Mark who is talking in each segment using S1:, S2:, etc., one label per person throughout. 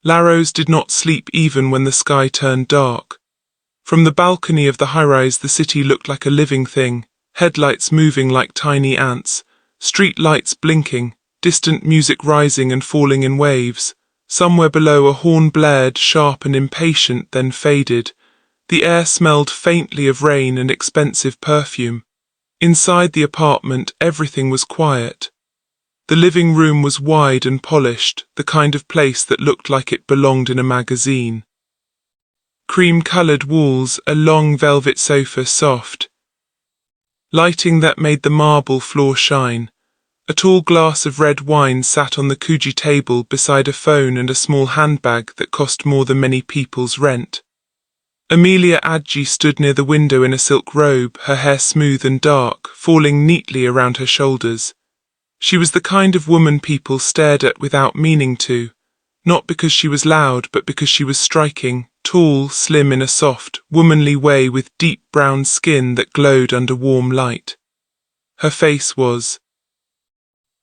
S1: Larose did not sleep even when the sky turned dark. From the balcony of the high-rise the city looked like a living thing, headlights moving like tiny ants, street lights blinking, distant music rising and falling in waves. Somewhere below a horn blared, sharp and impatient, then faded. The air smelled faintly of rain and expensive perfume. Inside the apartment everything was quiet. The living room was wide and polished, the kind of place that looked like it belonged in a magazine. Cream-coloured walls, a long velvet sofa soft. Lighting that made the marble floor shine. A tall glass of red wine sat on the Kuji table beside a phone and a small handbag that cost more than many people's rent. Emilia Adji stood near the window in a silk robe, her hair smooth and dark, falling neatly around her shoulders. She was the kind of woman people stared at without meaning to, not because she was loud but because she was striking, tall, slim in a soft, womanly way with deep brown skin that glowed under warm light. Her face was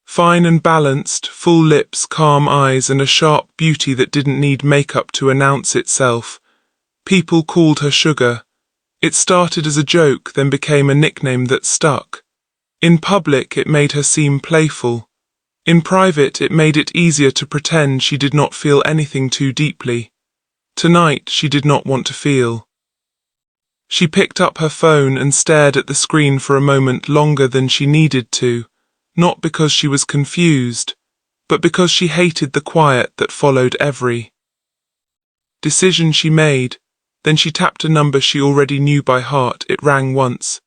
S1: fine and balanced, full lips, calm eyes and a sharp beauty that didn't need makeup to announce itself. People called her Sugar. It started as a joke, then became a nickname that stuck. In public it made her seem playful. In private it made it easier to pretend she did not feel anything too deeply. Tonight she did not want to feel. She picked up her phone and stared at the screen for a moment longer than she needed to. Not because she was confused, but because she hated the quiet that followed every decision she made. Then she tapped a number she already knew by heart. It rang once.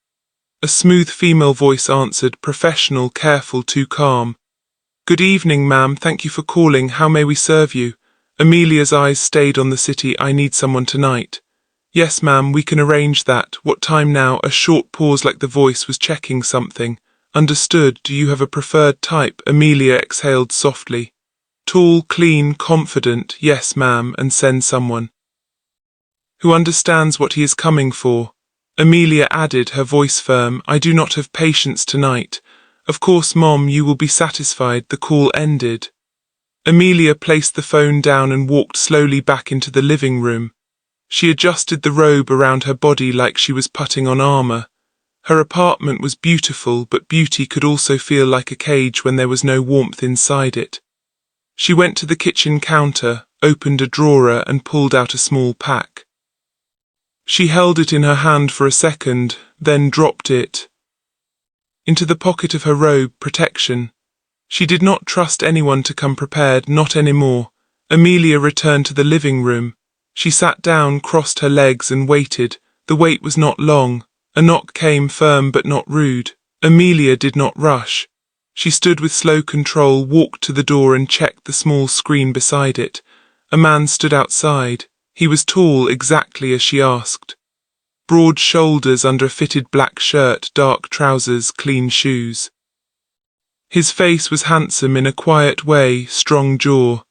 S1: A smooth female voice answered, professional, careful, too calm. Good evening, ma'am, thank you for calling, how may we serve you? Emilia's eyes stayed on the city. I need someone tonight. Yes, ma'am, we can arrange that. What time now? A short pause like the voice was checking something. Understood. Do you have a preferred type? Emilia exhaled softly. Tall, clean, confident. Yes, ma'am, and send someone who understands what he is coming for. Emilia added, her voice firm. I do not have patience tonight. Of course, Mom, you will be satisfied. The call ended. Emilia placed the phone down and walked slowly back into the living room. She adjusted the robe around her body like she was putting on armor. Her apartment was beautiful, but beauty could also feel like a cage when there was no warmth inside it. She went to the kitchen counter, opened a drawer and pulled out a small pack. She held it in her hand for a second, then dropped it into the pocket of her robe. Protection. She did not trust anyone to come prepared, not anymore. Emilia returned to the living room. She sat down, crossed her legs and waited. The wait was not long. A knock came, firm but not rude. Emilia did not rush. She stood with slow control, walked to the door and checked the small screen beside it. A man stood outside. He was tall, exactly as she asked. Broad shoulders under a fitted black shirt, dark trousers, clean shoes. His face was handsome in a quiet way, strong jaw.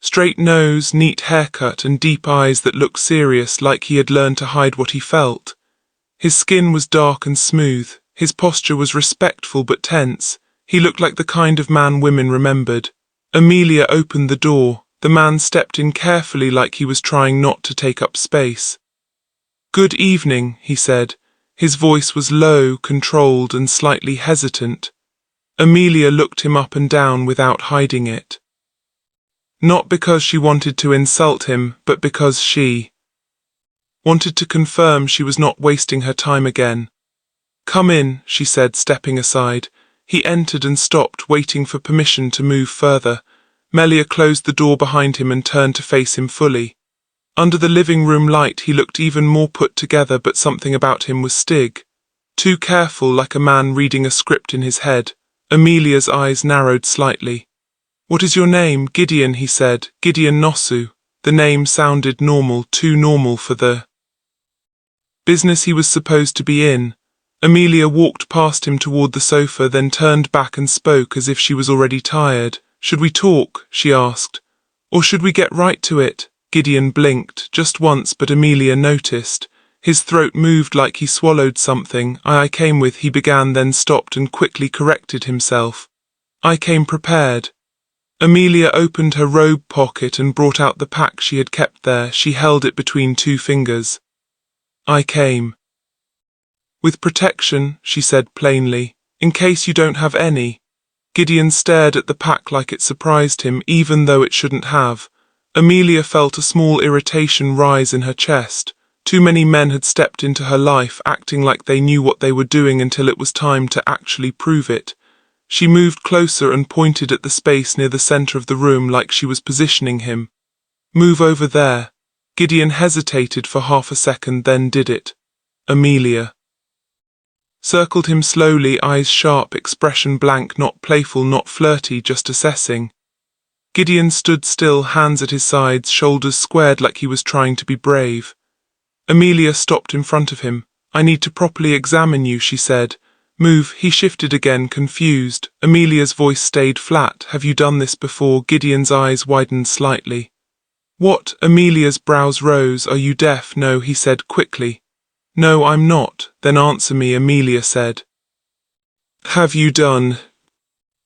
S1: Straight nose, neat haircut and deep eyes that looked serious, like he had learned to hide what he felt. His skin was dark and smooth. His posture was respectful but tense. He looked like the kind of man women remembered. Emilia opened the door. The man stepped in carefully like he was trying not to take up space. Good evening, he said. His voice was low, controlled and slightly hesitant. Emilia looked him up and down without hiding it. Not because she wanted to insult him, but because she wanted to confirm she was not wasting her time again. Come in, she said, stepping aside. He entered and stopped, waiting for permission to move further. Emilia closed the door behind him and turned to face him fully. Under the living room light he looked even more put together, but something about him was stig. Too careful, like a man reading a script in his head. Emilia's eyes narrowed slightly. What is your name? Gideon, he said. Gideon Nosu. The name sounded normal, too normal for the business he was supposed to be in. Emilia walked past him toward the sofa, then turned back and spoke as if she was already tired. Should we talk? She asked. Or should we get right to it? Gideon blinked, just once, but Emilia noticed. His throat moved like he swallowed something. I came with, he began, then stopped and quickly corrected himself. I came prepared. Emilia opened her robe pocket and brought out the pack she had kept there. She held it between two fingers. I came. With protection, she said plainly, in case you don't have any. Gideon stared at the pack like it surprised him, even though it shouldn't have. Emilia felt a small irritation rise in her chest. Too many men had stepped into her life, acting like they knew what they were doing until it was time to actually prove it. She moved closer and pointed at the space near the center of the room like she was positioning him. Move over there. Gideon hesitated for half a second, then did it. Emilia circled him slowly, eyes sharp, expression blank, not playful, not flirty, just assessing. Gideon stood still, hands at his sides, shoulders squared like he was trying to be brave. Emilia stopped in front of him. I need to properly examine you, she said. Move. He shifted again, confused. Emilia's voice stayed flat. Have you done this before? Gideon's eyes widened slightly. What? Emilia's brows rose. Are you deaf? No, he said quickly. No, I'm not. Then answer me, Emilia said. Have you done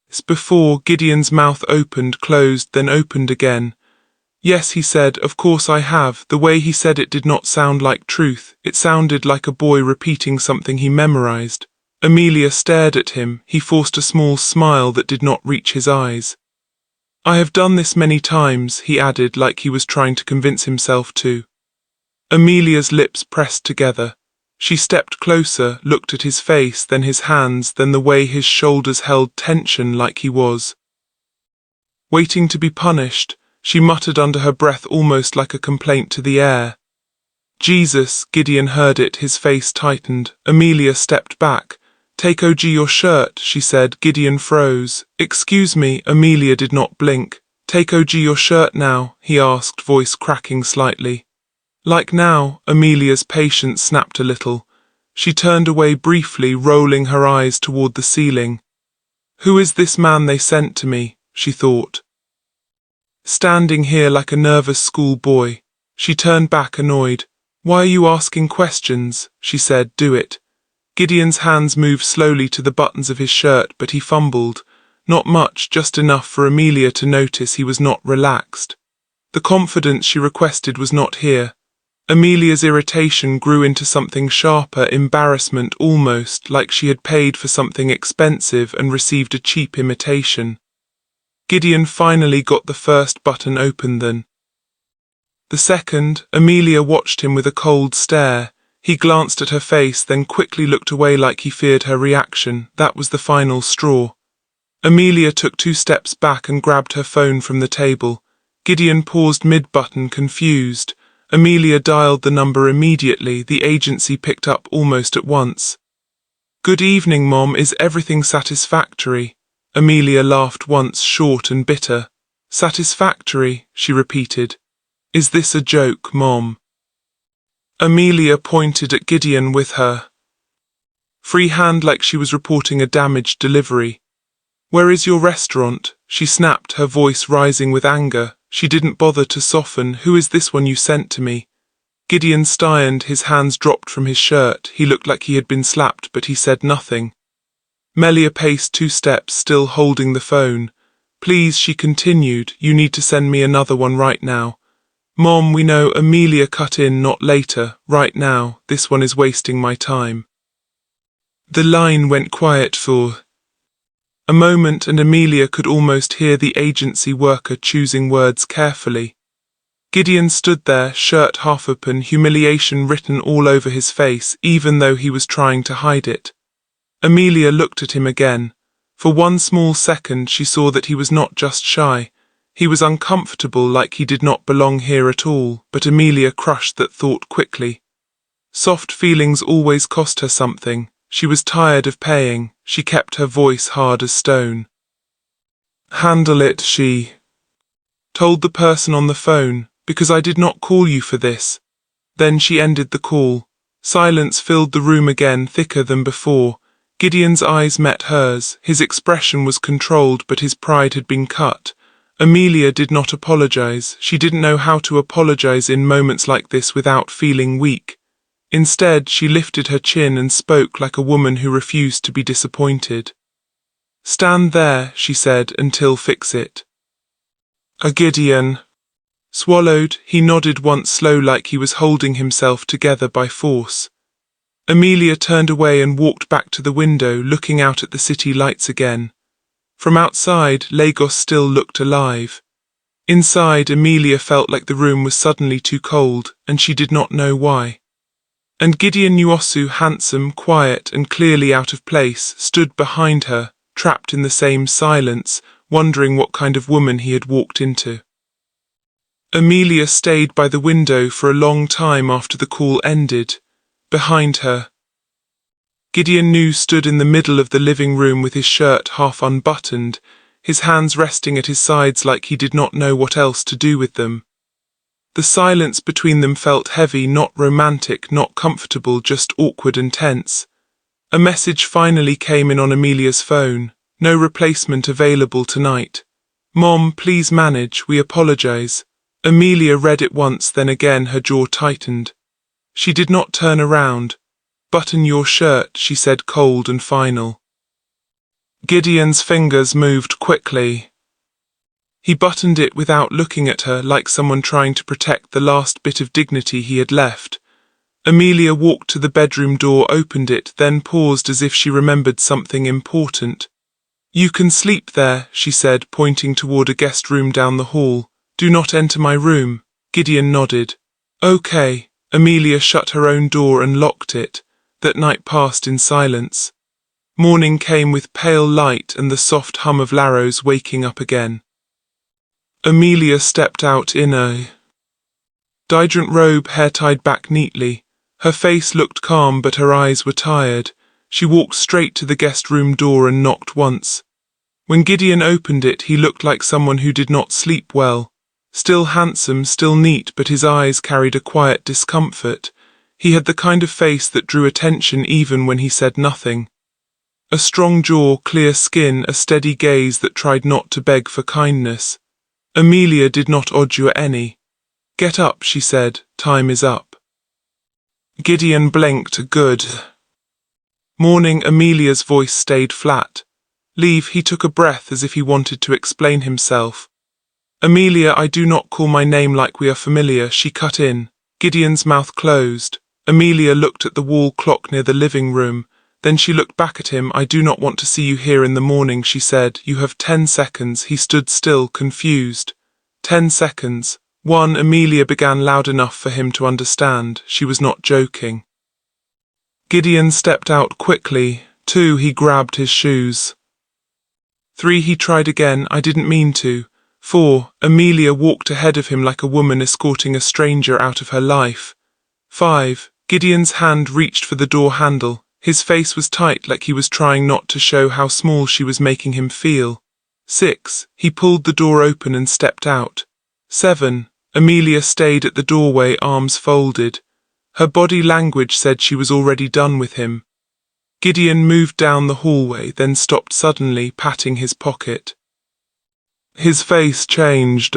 S1: this before? Gideon's mouth opened, closed, then opened again. Yes, he said, of course I have. The way he said it did not sound like truth. It sounded like a boy repeating something he memorized. Emilia stared at him. He forced a small smile that did not reach his eyes. I have done this many times, he added like he was trying to convince himself to. Emilia's lips pressed together. She stepped closer, looked at his face, then his hands, then the way his shoulders held tension like he was waiting to be punished. She muttered under her breath, almost like a complaint to the air. Jesus, Gideon heard it, his face tightened. Emilia stepped back. Take OG your shirt, she said. Gideon froze. Excuse me, Emilia did not blink. Take OG your shirt now, he asked, voice cracking slightly. Like now? Emilia's patience snapped a little. She turned away briefly, rolling her eyes toward the ceiling. Who is this man they sent to me? She thought. Standing here like a nervous schoolboy. She turned back, annoyed. Why are you asking questions? She said. Do it. Gideon's hands moved slowly to the buttons of his shirt, but he fumbled. Not much, just enough for Emilia to notice he was not relaxed. The confidence she requested was not here. Emilia's irritation grew into something sharper, embarrassment, almost like she had paid for something expensive and received a cheap imitation. Gideon finally got the first button open, then the second. Emilia watched him with a cold stare. He glanced at her face, then quickly looked away like he feared her reaction. That was the final straw. Emilia took 2 steps back and grabbed her phone from the table. Gideon paused mid-button, confused. Emilia dialed the number immediately. The agency picked up almost at once. Good evening, Mom. Is everything satisfactory? Emilia laughed once, short and bitter. Satisfactory, she repeated. Is this a joke, Mom? Emilia pointed at Gideon with her free hand like she was reporting a damaged delivery. Where is your restaurant? She snapped, her voice rising with anger. She didn't bother to soften. Who is this one you sent to me? Gideon stirred, his hands dropped from his shirt. He looked like he had been slapped, but he said nothing. Emilia paced 2 steps, still holding the phone. Please, she continued, you need to send me another one right now. Mom, we know. Emilia cut in, not later, right now. This one is wasting my time. The line went quiet for a moment, and Emilia could almost hear the agency worker choosing words carefully. Gideon stood there, shirt half open, humiliation written all over his face, even though he was trying to hide it. Emilia looked at him again. For one small second she saw that he was not just shy. He was uncomfortable, like he did not belong here at all, but Emilia crushed that thought quickly. Soft feelings always cost her something. She was tired of paying. She kept her voice hard as stone. Handle it, she told the person on the phone, because I did not call you for this. Then she ended the call. Silence filled the room again, thicker than before. Gideon's eyes met hers. His expression was controlled, but his pride had been cut. Emilia did not apologize. She didn't know how to apologize in moments like this without feeling weak. Instead, she lifted her chin and spoke like a woman who refused to be disappointed. Stand there, she said, until fix it. A Gideon. Swallowed, he nodded once slow like he was holding himself together by force. Emilia turned away and walked back to the window, looking out at the city lights again. From outside, Lagos still looked alive. Inside, Emilia felt like the room was suddenly too cold, and she did not know why. And Gideon Nwosu, handsome, quiet, and clearly out of place, stood behind her, trapped in the same silence, wondering what kind of woman he had walked into. Emilia stayed by the window for a long time after the call ended. Behind her, Gideon Nu stood in the middle of the living room with his shirt half unbuttoned, his hands resting at his sides like he did not know what else to do with them. The silence between them felt heavy, not romantic, not comfortable, just awkward and tense. A message finally came in on Emilia's phone. No replacement available tonight. Mom, please manage, we apologize. Emilia read it once, then again her jaw tightened. She did not turn around. Button your shirt, she said, cold and final. Gideon's fingers moved quickly. He buttoned it without looking at her, like someone trying to protect the last bit of dignity he had left. Emilia walked to the bedroom door, opened it, then paused as if she remembered something important. You can sleep there, she said, pointing toward a guest room down the hall. Do not enter my room. Gideon nodded. Okay. Emilia shut her own door and locked it. That night passed in silence. Morning came with pale light and the soft hum of Laros waking up again. Emilia stepped out in a diadrant robe, hair tied back neatly. Her face looked calm, but her eyes were tired. She walked straight to the guest room door and knocked once. When Gideon opened it, he looked like someone who did not sleep well. Still handsome, still neat, but his eyes carried a quiet discomfort. He had the kind of face that drew attention even when he said nothing. A strong jaw, clear skin, a steady gaze that tried not to beg for kindness. Emilia did not odor any. Get up, she said, time is up. Gideon blinked. Good morning. Emilia's voice stayed flat. Leave, he took a breath as if he wanted to explain himself. Emilia, I do not call my name like we are familiar, she cut in. Gideon's mouth closed. Emilia looked at the wall clock near the living room. Then she looked back at him. I do not want to see you here in the morning, she said. You have 10 seconds. He stood still, confused. 10 seconds. 1. Emilia began loud enough for him to understand. She was not joking. Gideon stepped out quickly. 2. He grabbed his shoes. 3. He tried again. I didn't mean to. 4. Emilia walked ahead of him like a woman escorting a stranger out of her life. 5. Gideon's hand reached for the door handle. His face was tight, like he was trying not to show how small she was making him feel. 6. He pulled the door open and stepped out. 7. Emilia stayed at the doorway, arms folded. Her body language said she was already done with him. Gideon moved down the hallway, then stopped suddenly, patting his pocket. His face changed.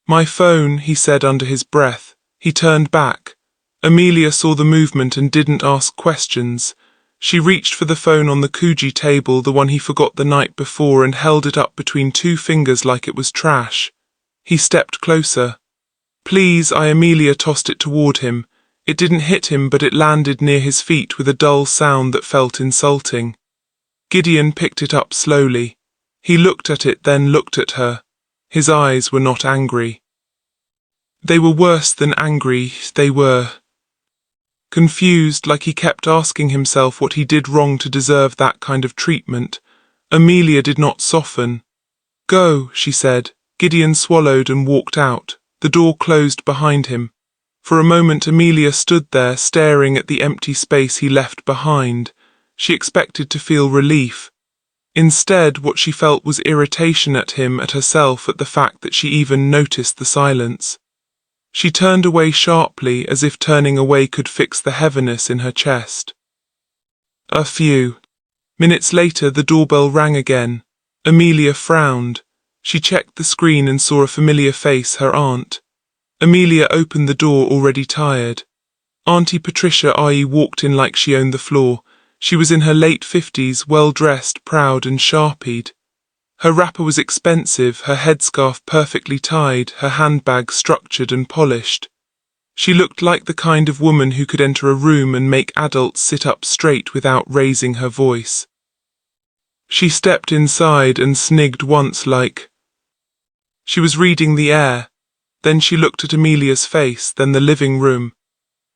S1: My phone, he said under his breath. He turned back. Emilia saw the movement and didn't ask questions. She reached for the phone on the Kuji table, the one he forgot the night before, and held it up between 2 fingers like it was trash. He stepped closer. Please, Emilia tossed it toward him. It didn't hit him, but it landed near his feet with a dull sound that felt insulting. Gideon picked it up slowly. He looked at it, then looked at her. His eyes were not angry. They were worse than angry. They were confused, like he kept asking himself what he did wrong to deserve that kind of treatment. Emilia did not soften. Go, she said. Gideon swallowed and walked out. The door closed behind him. For a moment Emilia stood there, staring at the empty space he left behind. She expected to feel relief. Instead, what she felt was irritation at him, at herself, at the fact that she even noticed the silence. She turned away sharply, as if turning away could fix the heaviness in her chest. A few minutes later, the doorbell rang again. Emilia frowned. She checked the screen and saw a familiar face, her aunt. Emilia opened the door, already tired. Auntie Patricia walked in like she owned the floor. She was in her late 50s, well-dressed, proud and sharpied. Her wrapper was expensive, her headscarf perfectly tied, her handbag structured and polished. She looked like the kind of woman who could enter a room and make adults sit up straight without raising her voice. She stepped inside and snigged once like she was reading the air. Then she looked at Emilia's face, then the living room.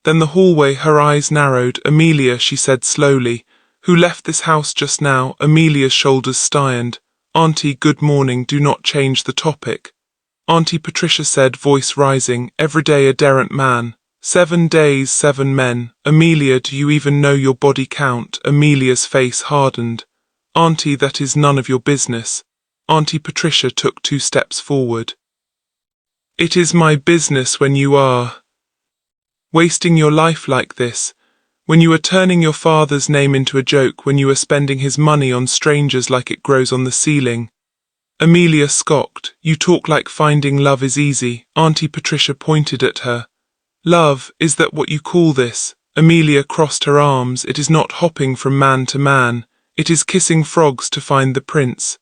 S1: Then the hallway. Her eyes narrowed. "Emilia," she said slowly. "Who left this house just now?" Emilia's shoulders stiffened. "Auntie, good morning, do not change the topic." Auntie Patricia said, voice rising. "Every day a different man. 7 days, 7 men. Emilia, do you even know your body count?" Emilia's face hardened. "Auntie, that is none of your business." Auntie Patricia took 2 steps forward. "It is my business when you are wasting your life like this, when you are turning your father's name into a joke, when you are spending his money on strangers like it grows on the ceiling." Emilia scoffed. "You talk like finding love is easy." Auntie Patricia pointed at her. "Love, is that what you call this?" Emilia crossed her arms. "It is not hopping from man to man. It is kissing frogs to find the prince."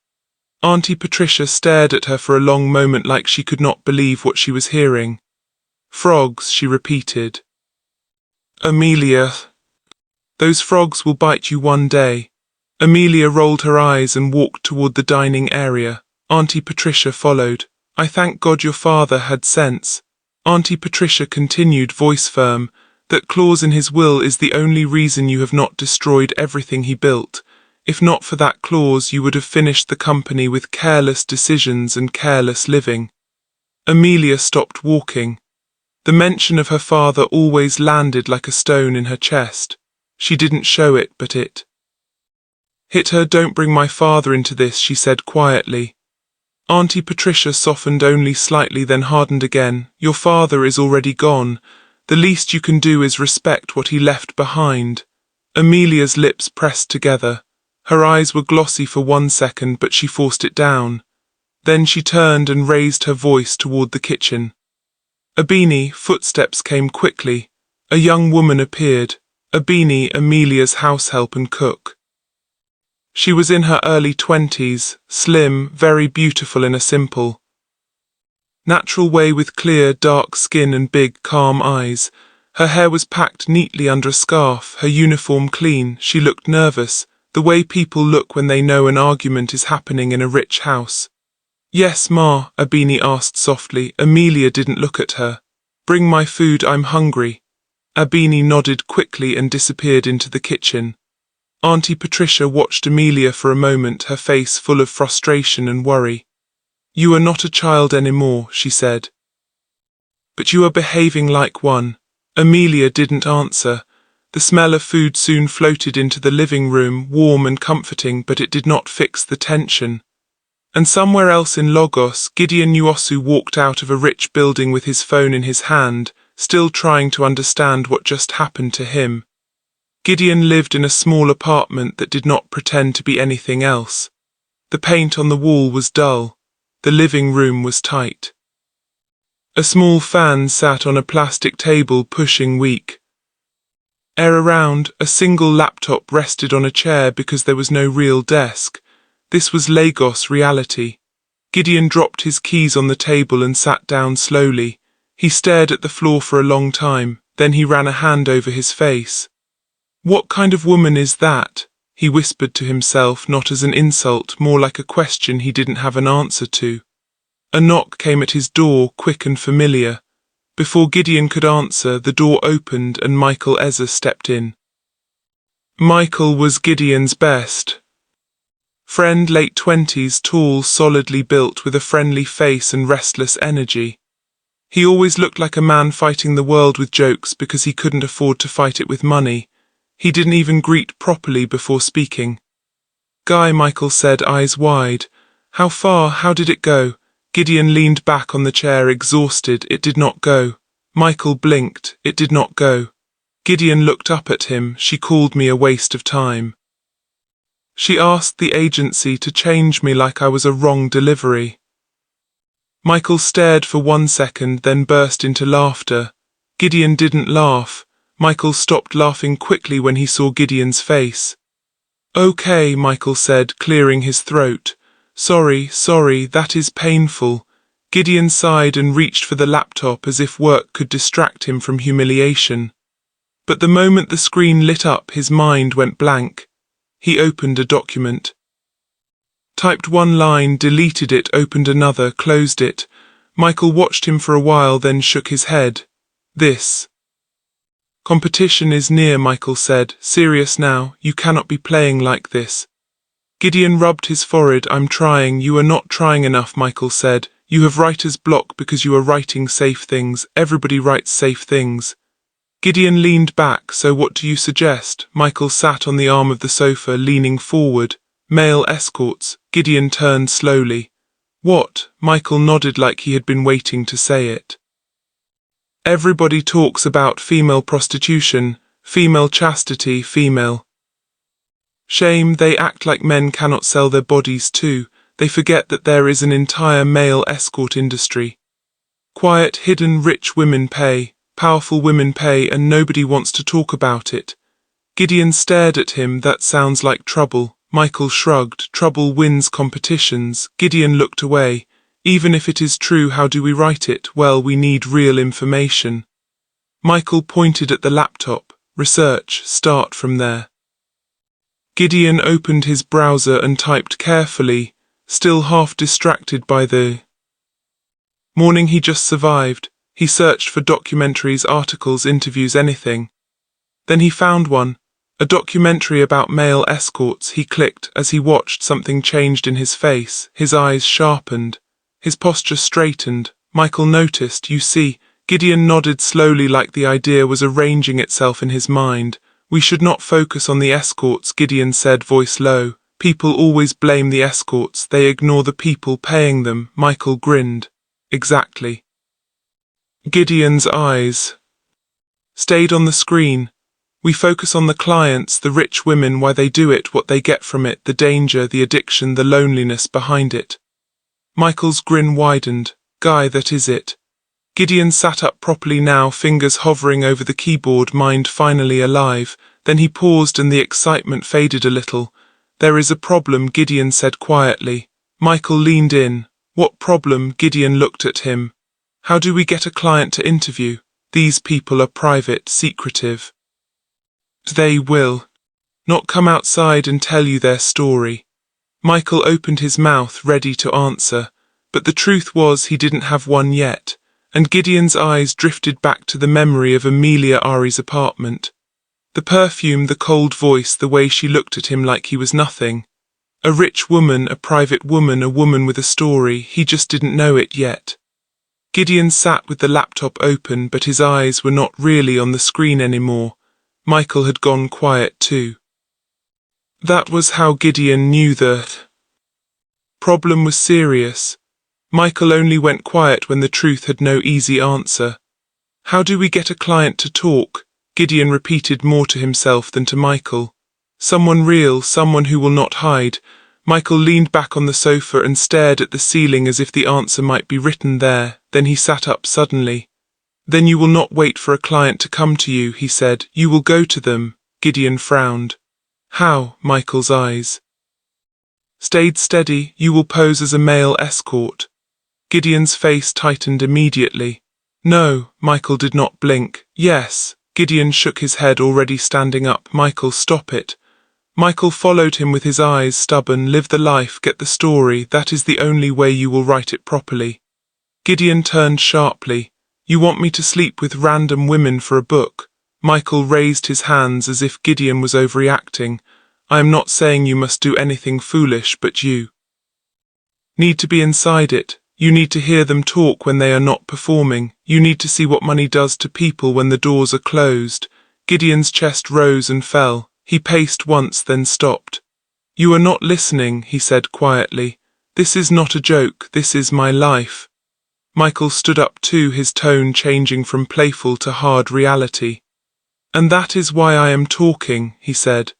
S1: Auntie Patricia stared at her for a long moment like she could not believe what she was hearing. "Frogs," she repeated. "Emilia, those frogs will bite you one day." Emilia rolled her eyes and walked toward the dining area. Auntie Patricia followed. "I thank God your father had sense." Auntie Patricia continued, voice firm. "That clause in his will is the only reason you have not destroyed everything he built. If not for that clause, you would have finished the company with careless decisions and careless living." Emilia stopped walking. The mention of her father always landed like a stone in her chest. She didn't show it, but it hit her. "Don't bring my father into this," she said quietly. Auntie Patricia softened only slightly, then hardened again. "Your father is already gone. The least you can do is respect what he left behind." Emilia's lips pressed together. Her eyes were glossy for 1 second, but she forced it down. Then she turned and raised her voice toward the kitchen. "Abini," footsteps came quickly. A young woman appeared. Abini, Emilia's househelp and cook. She was in her early 20s, slim, very beautiful in a simple, natural way, with clear, dark skin and big, calm eyes. Her hair was packed neatly under a scarf, her uniform clean. She looked nervous, the way people look when they know an argument is happening in a rich house. "Yes, Ma?" Abini asked softly. Emilia didn't look at her. "Bring my food, I'm hungry." Abini nodded quickly and disappeared into the kitchen. Auntie Patricia watched Emilia for a moment, her face full of frustration and worry. "You are not a child anymore," she said. "But you are behaving like one." Emilia didn't answer. The smell of food soon floated into the living room, warm and comforting, but it did not fix the tension. And somewhere else in Lagos, Gideon Nwosu walked out of a rich building with his phone in his hand, still trying to understand what just happened to him. Gideon lived in a small apartment that did not pretend to be anything else. The paint on the wall was dull. The living room was tight. A small fan sat on a plastic table, pushing weak air around. A single laptop rested on a chair because there was no real desk. This was Lagos reality. Gideon dropped his keys on the table and sat down slowly. He stared at the floor for a long time, then he ran a hand over his face. "What kind of woman is that?" he whispered to himself, not as an insult, more like a question he didn't have an answer to. A knock came at his door, quick and familiar. Before Gideon could answer, the door opened and Michael Ezra stepped in. Michael was Gideon's best friend, late 20s, tall, solidly built, with a friendly face and restless energy. He always looked like a man fighting the world with jokes because he couldn't afford to fight it with money. He didn't even greet properly before speaking. "Guy," Michael said, eyes wide. "How far? How did it go?" Gideon leaned back on the chair, exhausted. "It did not go." Michael blinked. "It did not go." Gideon looked up at him. "She called me a waste of time. She asked the agency to change me like I was a wrong delivery." Michael stared for 1 second, then burst into laughter. Gideon didn't laugh. Michael stopped laughing quickly when he saw Gideon's face. "Okay," Michael said, clearing his throat. Sorry, that is painful. Gideon sighed and reached for the laptop as if work could distract him from humiliation. But the moment the screen lit up, his mind went blank. He opened a document. Typed one line, deleted it, opened another, closed it. Michael watched him for a while, then shook his head. This competition is near, Michael said. Serious now, you cannot be playing like this. Gideon rubbed his forehead. I'm trying. You are not trying enough, Michael said. You have writer's block because you are writing safe things. Everybody writes safe things. Gideon leaned back. So what do you suggest? Michael sat on the arm of the sofa, leaning forward. Male escorts. Gideon turned slowly. What? Michael nodded like he had been waiting to say it. Everybody talks about female prostitution, female chastity, female shame. They act like men cannot sell their bodies too. They forget that there is an entire male escort industry. Quiet, hidden, rich women pay, powerful women pay, and nobody wants to talk about it. Gideon stared at him. That sounds like trouble. Michael shrugged. Trouble wins competitions. Gideon looked away. Even if it is true, how do we write it? Well, we need real information. Michael pointed at the laptop. Research, start from there. Gideon opened his browser and typed carefully, still half distracted by the morning he just survived. He searched for documentaries, articles, interviews, anything. Then he found one. A documentary about male escorts. He clicked. As he watched, something changed in his face. His eyes sharpened. His posture straightened. Michael noticed. You see, Gideon nodded slowly like the idea was arranging itself in his mind. We should not focus on the escorts, Gideon said, voice low. People always blame the escorts. They ignore the people paying them. Michael grinned. Exactly. Gideon's eyes stayed on the screen. We focus on the clients, the rich women, why they do it, what they get from it, the danger, the addiction, the loneliness behind it. Michael's grin widened. Guy, that is it. Gideon sat up properly now, fingers hovering over the keyboard, mind finally alive. Then he paused and the excitement faded a little. There is a problem, Gideon said quietly. Michael leaned in. What problem? Gideon looked at him. How do we get a client to interview? These people are private, secretive. They will not come outside and tell you their story. Michael opened his mouth, ready to answer, but the truth was he didn't have one yet, and Gideon's eyes drifted back to the memory of Emilia Ari's apartment. The perfume, the cold voice, the way she looked at him like he was nothing. A rich woman, a private woman, a woman with a story. He just didn't know it yet. Gideon sat with the laptop open, but his eyes were not really on the screen anymore. Michael had gone quiet too. That was how Gideon knew the problem was serious. Michael only went quiet when the truth had no easy answer. How do we get a client to talk? Gideon repeated, more to himself than to Michael. Someone real, someone who will not hide. Michael leaned back on the sofa and stared at the ceiling as if the answer might be written there. Then he sat up suddenly. Then you will not wait for a client to come to you, he said. You will go to them. Gideon frowned. How? Michael's eyes stayed steady. You will pose as a male escort. Gideon's face tightened immediately. No, Michael did not blink. Yes. Gideon shook his head, already standing up. Michael, stop it. Michael followed him with his eyes stubborn. Live the life, get the story. That is the only way you will write it properly. Gideon turned sharply. You want me to sleep with random women for a book? Michael raised his hands as if Gideon was overreacting. I am not saying you must do anything foolish, but you need to be inside it. You need to hear them talk when they are not performing. You need to see what money does to people when the doors are closed. Gideon's chest rose and fell. He paced once, then stopped. You are not listening, he said quietly. This is not a joke. This is my life. Michael stood up too, his tone changing from playful to hard reality. And that is why I am talking, he said.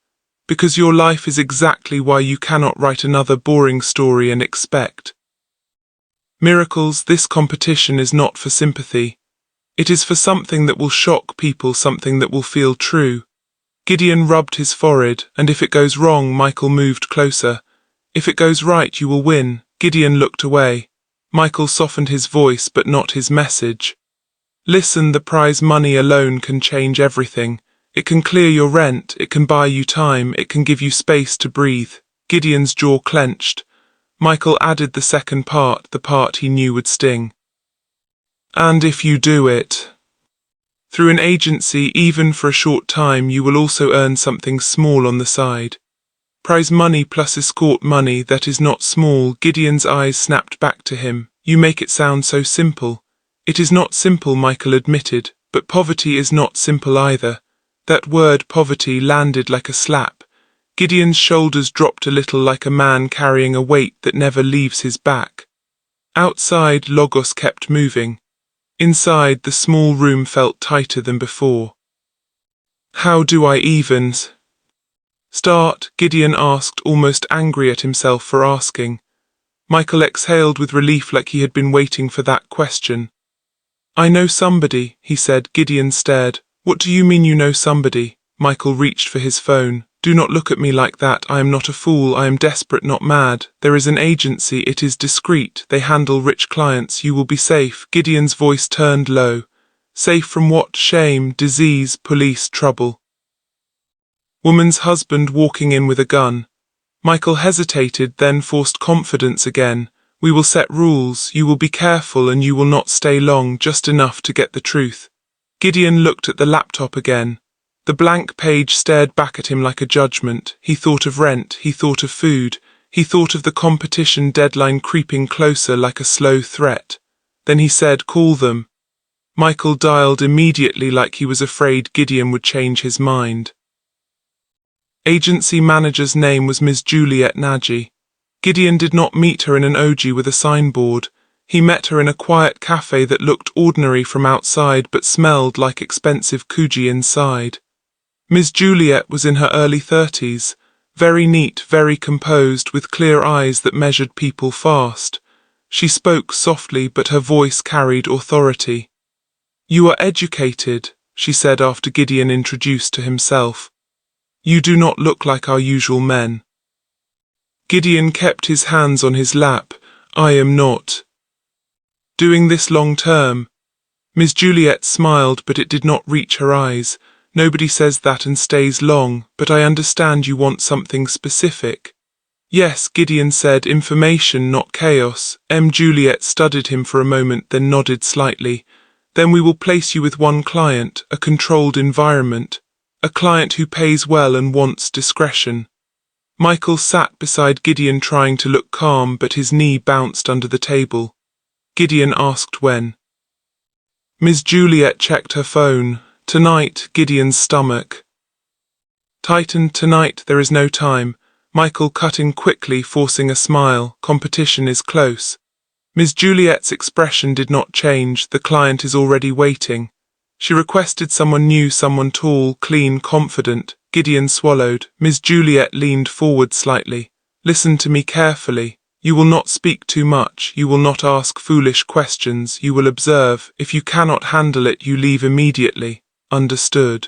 S1: Because your life is exactly why you cannot write another boring story and expect miracles. This competition is not for sympathy. It is for something that will shock people, something that will feel true. Gideon rubbed his forehead, and if it goes wrong, Michael moved closer. If it goes right, you will win. Gideon looked away. Michael softened his voice but not his message. Listen, the prize money alone can change everything. It can clear your rent, it can buy you time, it can give you space to breathe. Gideon's jaw clenched. Michael added the second part, the part he knew would sting. And if you do it through an agency, even for a short time, you will also earn something small on the side. Prize money plus escort money, that is not small. Gideon's eyes snapped back to him. You make it sound so simple. It is not simple, Michael admitted, but poverty is not simple either. That word poverty landed like a slap. Gideon's shoulders dropped a little, like a man carrying a weight that never leaves his back. Outside, Logos kept moving. Inside, the small room felt tighter than before. How do I even start? Gideon asked, almost angry at himself for asking. Michael exhaled with relief, like he had been waiting for that question. I know somebody, he said. Gideon stared. What do you mean you know somebody? Michael reached for his phone. Do not look at me like that. I am not a fool. I am desperate, not mad. There is an agency. It is discreet. They handle rich clients. You will be safe. Gideon's voice turned low. Safe from what? Shame, disease, police, trouble. Woman's husband walking in with a gun. Michael hesitated, then forced confidence again. We will set rules. You will be careful and you will not stay long, just enough to get the truth. Gideon looked at the laptop again. The blank page stared back at him like a judgment. He thought of rent, he thought of food, he thought of the competition deadline creeping closer like a slow threat. Then he said, call them. Michael dialed immediately, like he was afraid Gideon would change his mind. Agency manager's name was Ms. Juliet Nagy. Gideon did not meet her in an OG with a signboard. He met her in a quiet cafe that looked ordinary from outside but smelled like expensive kuji inside. Ms. Juliet was in her early 30s, very neat, very composed, with clear eyes that measured people fast. She spoke softly, but her voice carried authority. You are educated, she said after Gideon introduced to himself. You do not look like our usual men. Gideon kept his hands on his lap. I am not doing this long term. Ms. Juliet smiled, but it did not reach her eyes. Nobody says that and stays long, but I understand you want something specific. Yes, Gideon said, information, not chaos. Juliet studied him for a moment, then nodded slightly. Then we will place you with one client, a controlled environment. A client who pays well and wants discretion. Michael sat beside Gideon trying to look calm, but his knee bounced under the table. Gideon asked when. Ms. Juliet checked her phone. Tonight. Gideon's stomach tightened. Tonight, there is no time. Michael cut in quickly, forcing a smile. Competition is close. Ms. Juliet's expression did not change. The client is already waiting. She requested someone new, someone tall, clean, confident. Gideon swallowed. Ms. Juliet leaned forward slightly. Listen to me carefully. You will not speak too much. You will not ask foolish questions. You will observe. If you cannot handle it, you leave immediately. Understood?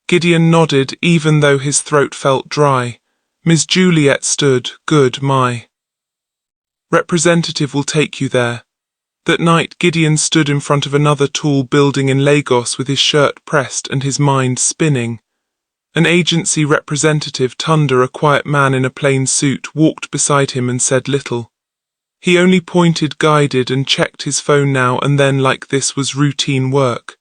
S1: Gideon nodded, even though his throat felt dry. Ms. Juliet stood. Good, my representative will take you there. That night, Gideon stood in front of another tall building in Lagos with his shirt pressed and his mind spinning. An agency representative, Tunda, a quiet man in a plain suit, walked beside him and said little. He only pointed, guided, and checked his phone now and then, like this was routine work.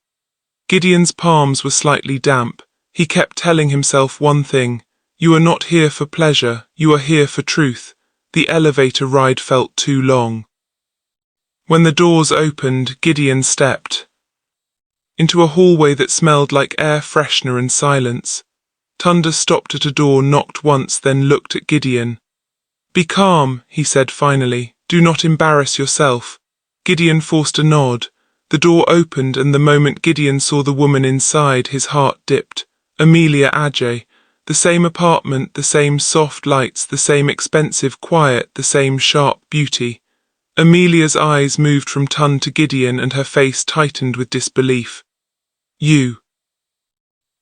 S1: Gideon's palms were slightly damp. He kept telling himself one thing. You are not here for pleasure, you are here for truth. The elevator ride felt too long. When the doors opened, Gideon stepped into a hallway that smelled like air freshener and silence. Tunda stopped at a door, knocked once, then looked at Gideon. Be calm, he said finally. Do not embarrass yourself. Gideon forced a nod. The door opened, and the moment Gideon saw the woman inside, his heart dipped. Emilia Ajay. The same apartment, the same soft lights, the same expensive quiet, the same sharp beauty. Emilia's eyes moved from Tun to Gideon, and her face tightened with disbelief. You,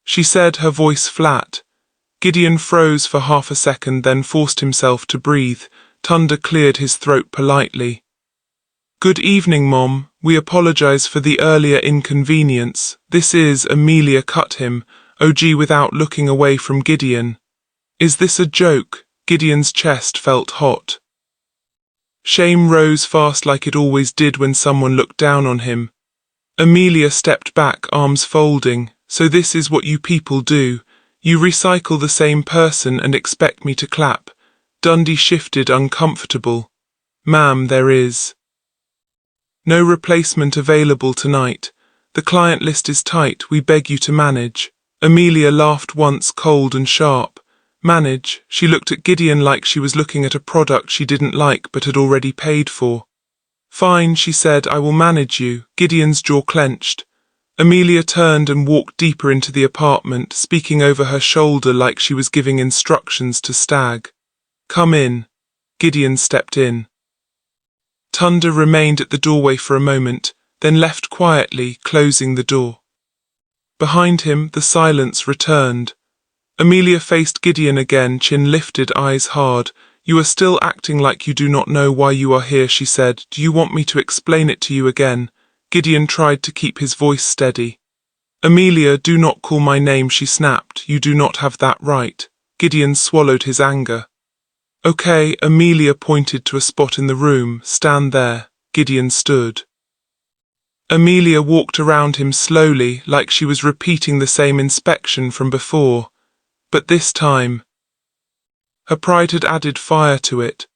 S1: she said, her voice flat. Gideon froze for half a second, then forced himself to breathe. Thunder cleared his throat politely. "Good evening, Mom. We apologize for the earlier inconvenience. This is," Emilia cut him, OG, without looking away from Gideon. "Is this a joke?" Gideon's chest felt hot. Shame rose fast like it always did when someone looked down on him. Emilia stepped back, arms folding. "So this is what you people do. You recycle the same person and expect me to clap." Dundee shifted, uncomfortable. "Ma'am, there is no replacement available tonight. The client list is tight. We beg you to manage." Emilia laughed once, cold and sharp. "Manage?" She looked at Gideon like she was looking at a product she didn't like but had already paid for. "Fine," she said, "I will manage you." Gideon's jaw clenched. Emilia turned and walked deeper into the apartment, speaking over her shoulder like she was giving instructions to Stag. "Come in." Gideon stepped in. Thunder remained at the doorway for a moment, then left quietly, closing the door. Behind him, the silence returned. Emilia faced Gideon again, chin lifted, eyes hard. "You are still acting like you do not know why you are here," she said. "Do you want me to explain it to you again?" Gideon tried to keep his voice steady. "Emilia, do not call my name," she snapped. "You do not have that right." Gideon swallowed his anger. "Okay," Emilia pointed to a spot in the room. "Stand there." Gideon stood. Emilia walked around him slowly, like she was repeating the same inspection from before. But this time, her pride had added fire to it.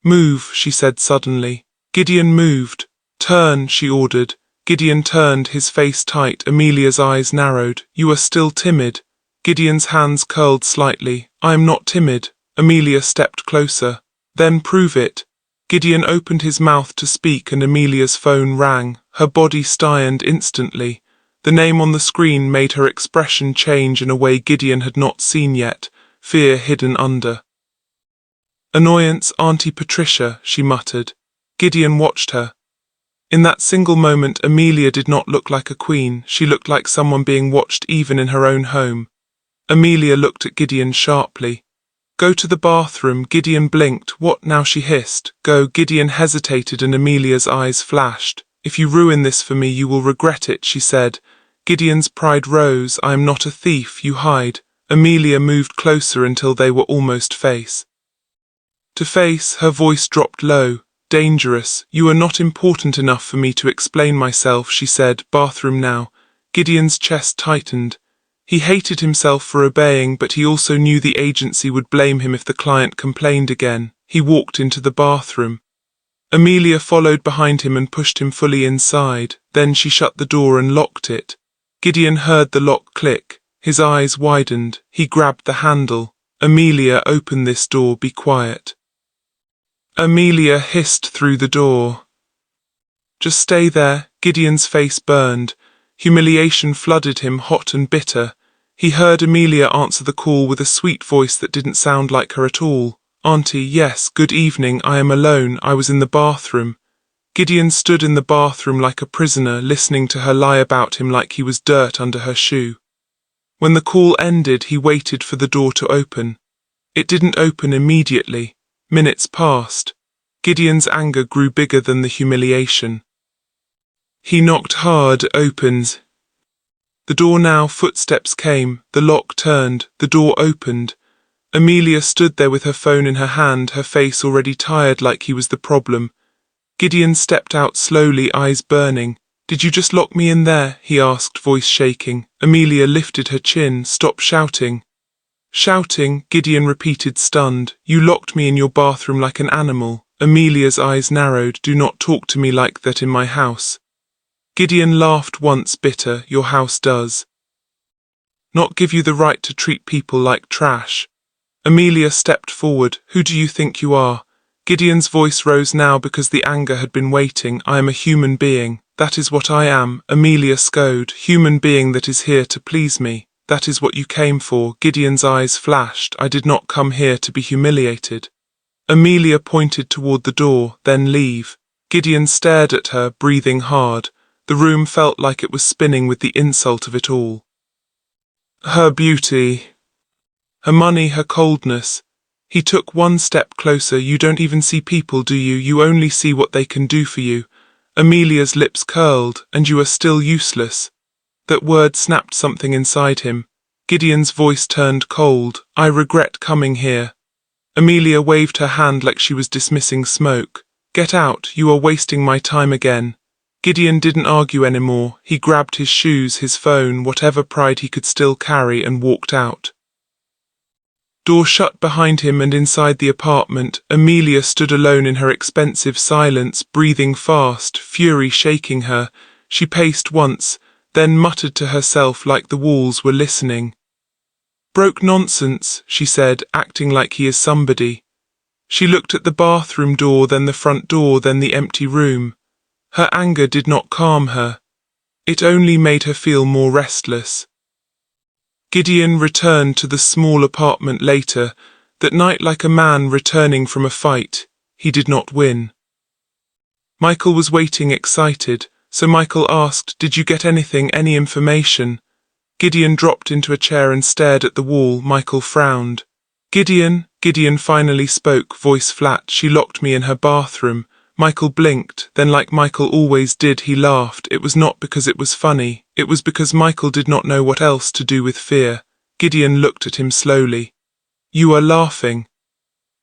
S1: "Move," she said suddenly. Gideon moved. "Turn," she ordered. Gideon turned, his face tight. Emilia's eyes narrowed. "You are still timid." Gideon's hands curled slightly. "I am not timid." Emilia stepped closer. "Then prove it." Gideon opened his mouth to speak and Emilia's phone rang. Her body stiffened instantly. The name on the screen made her expression change in a way Gideon had not seen yet, fear hidden under annoyance. "Auntie Patricia," she muttered. Gideon watched her. In that single moment, Emilia did not look like a queen. She looked like someone being watched even in her own home. Emilia looked at Gideon sharply. "Go to the bathroom." Gideon blinked. "What now?" she hissed. "Go." Gideon hesitated and Emilia's eyes flashed. "If you ruin this for me, you will regret it," she said. Gideon's pride rose. "I am not a thief. You hide." Emilia moved closer until they were almost face to face. Her voice dropped low. "Dangerous. You are not important enough for me to explain myself," she said. "Bathroom now." Gideon's chest tightened. He hated himself for obeying, but he also knew the agency would blame him if the client complained again. He walked into the bathroom. Emilia followed behind him and pushed him fully inside. Then she shut the door and locked it. Gideon heard the lock click. His eyes widened. He grabbed the handle. "Emilia, open this door. Be quiet." Emilia hissed through the door. "Just stay there." Gideon's face burned. Humiliation flooded him, hot and bitter. He heard Emilia answer the call with a sweet voice that didn't sound like her at all. "Auntie, yes, good evening. I am alone. I was in the bathroom." Gideon stood in the bathroom like a prisoner, listening to her lie about him like he was dirt under her shoe. When the call ended, he waited for the door to open. It didn't open immediately. Minutes passed. Gideon's anger grew bigger than the humiliation. He knocked hard. "Opens." The door now. Footsteps came. The lock turned. The door opened. Emilia stood there with her phone in her hand, her face already tired like he was the problem. Gideon stepped out slowly, eyes burning. "Did you just lock me in there?" he asked, voice shaking. Emilia lifted her chin. "Stop shouting." "Shouting?" Gideon repeated, stunned. "You locked me in your bathroom like an animal." Emilia's eyes narrowed. "Do not talk to me like that in my house." Gideon laughed once, bitter. "Your house does not give you the right to treat people like trash." Emilia stepped forward. "Who do you think you are?" Gideon's voice rose now because the anger had been waiting. "I am a human being. That is what I am." Emilia scoffed. "Human being that is here to please me. That is what you came for." Gideon's eyes flashed. "I did not come here to be humiliated." Emilia pointed toward the door. "Then leave." Gideon stared at her, breathing hard. The room felt like it was spinning with the insult of it all. Her beauty, Her money, her coldness. He took one step closer. You don't even see people, do you? You only see what they can do for you. Emilia's lips curled. And you are still useless. That word snapped something inside him. Gideon's voice turned cold. I regret coming here. Emilia waved her hand like she was dismissing smoke. Get out, you are wasting my time again. Gideon didn't argue anymore. He grabbed his shoes, his phone, whatever pride he could still carry, and walked out. Door shut behind him, and inside the apartment, Emilia stood alone in her expensive silence, breathing fast, fury shaking her. She paced once, then muttered to herself like the walls were listening. Broke nonsense, she said, acting like he is somebody. She looked at the bathroom door, then the front door, then the empty room. Her anger did not calm her. It only made her feel more restless. Gideon returned to the small apartment later, that night like a man returning from a fight. He did not win. Michael was waiting excited, so Michael asked, Did you get anything, any information? Gideon dropped into a chair and stared at the wall. Michael frowned. Gideon finally spoke, voice flat. She locked me in her bathroom. Michael blinked, then like Michael always did, he laughed. It was not because it was funny, it was because Michael did not know what else to do with fear. Gideon looked at him slowly. You are laughing.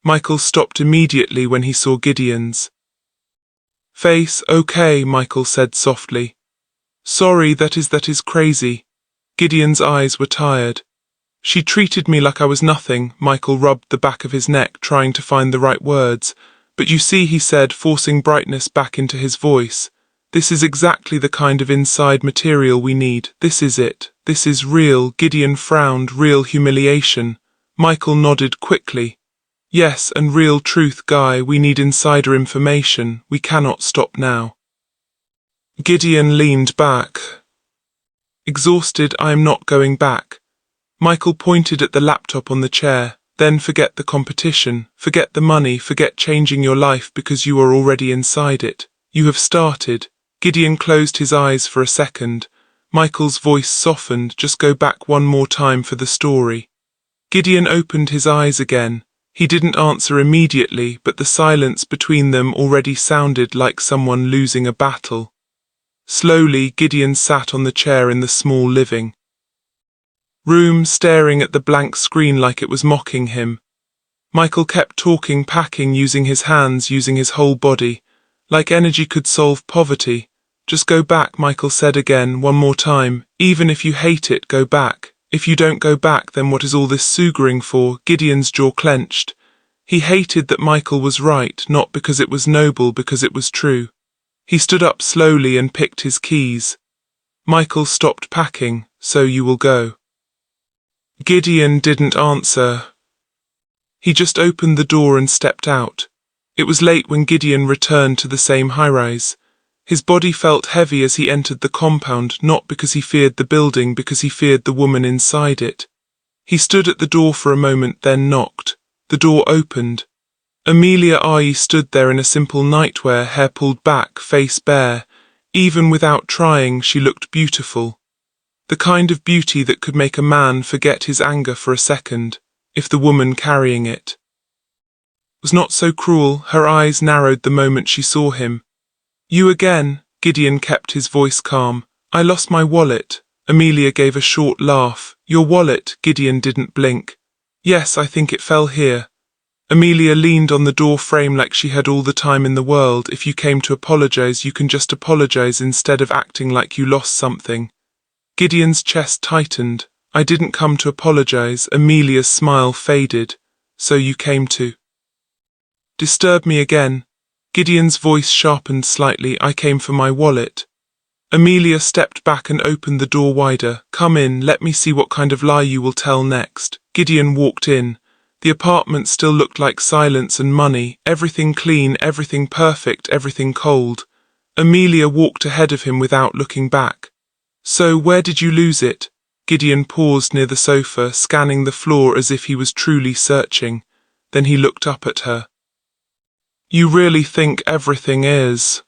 S1: Michael stopped immediately when he saw Gideon's face. Okay, Michael said softly. Sorry, that is crazy. Gideon's eyes were tired. She treated me like I was nothing. Michael rubbed the back of his neck, trying to find the right words. But you see, he said, forcing brightness back into his voice. This is exactly the kind of inside material we need. This is it. This is real. Gideon frowned. Real humiliation. Michael nodded quickly. Yes, and real truth, Guy. We need insider information. We cannot stop now. Gideon leaned back. Exhausted. I am not going back. Michael pointed at the laptop on the chair. Then forget the competition, forget the money, forget changing your life because you are already inside it. You have started. Gideon closed his eyes for a second. Michael's voice softened. Just go back one more time for the story. Gideon opened his eyes again. He didn't answer immediately, but the silence between them already sounded like someone losing a battle. Slowly, Gideon sat on the chair in the small living room, staring at the blank screen like it was mocking him. Michael kept talking, packing, using his hands, using his whole body. Like energy could solve poverty. Just go back, Michael said again, one more time. Even if you hate it, go back. If you don't go back, then what is all this soogering for? Gideon's jaw clenched. He hated that Michael was right, not because it was noble, because it was true. He stood up slowly and picked his keys. Michael stopped packing. So you will go? Gideon didn't answer. He just opened the door and stepped out. It was late when Gideon returned to the same high-rise. His body felt heavy as he entered the compound, not because he feared the building, because he feared the woman inside it. He stood at the door for a moment, then knocked. The door opened. Emilia stood there in a simple nightwear, hair pulled back, face bare. Even without trying, she looked beautiful. The kind of beauty that could make a man forget his anger for a second, if the woman carrying it was not so cruel. Her eyes narrowed the moment she saw him. You again? Gideon kept his voice calm. I lost my wallet. Emilia gave a short laugh. Your wallet? Gideon didn't blink. Yes, I think it fell here. Emilia leaned on the door frame like she had all the time in the world. If you came to apologize, you can just apologize instead of acting like you lost something. Gideon's chest tightened. I didn't come to apologize. Emilia's smile faded. So you came to disturb me again? Gideon's voice sharpened slightly. I came for my wallet. Emilia stepped back and opened the door wider. Come in, let me see what kind of lie you will tell next. Gideon walked in. The apartment still looked like silence and money. Everything clean, everything perfect, everything cold. Emilia walked ahead of him without looking back. So where did you lose it? Gideon paused near the sofa, scanning the floor as if he was truly searching. Then he looked up at her. You really think everything is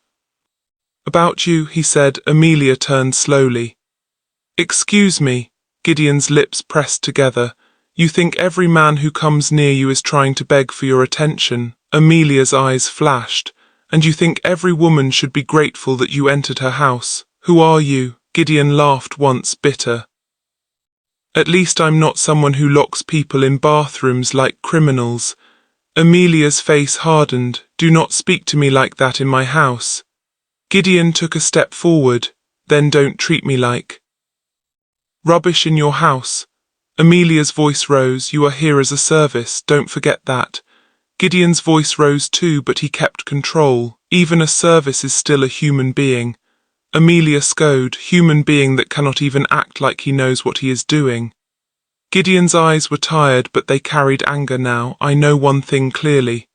S1: about you, he said. Emilia turned slowly. Excuse me. Gideon's lips pressed together. You think every man who comes near you is trying to beg for your attention, Emilia's eyes flashed, and you think every woman should be grateful that you entered her house. Who are you? Gideon laughed once, bitter. At least I'm not someone who locks people in bathrooms like criminals. Emilia's face hardened. Do not speak to me like that in my house. Gideon took a step forward. Then don't treat me like rubbish in your house. Emilia's voice rose. You are here as a service, don't forget that. Gideon's voice rose too, but he kept control. Even a service is still a human being. Emilia scoffed, human being that cannot even act like he knows what he is doing. Gideon's eyes were tired, but they carried anger now. I know one thing clearly.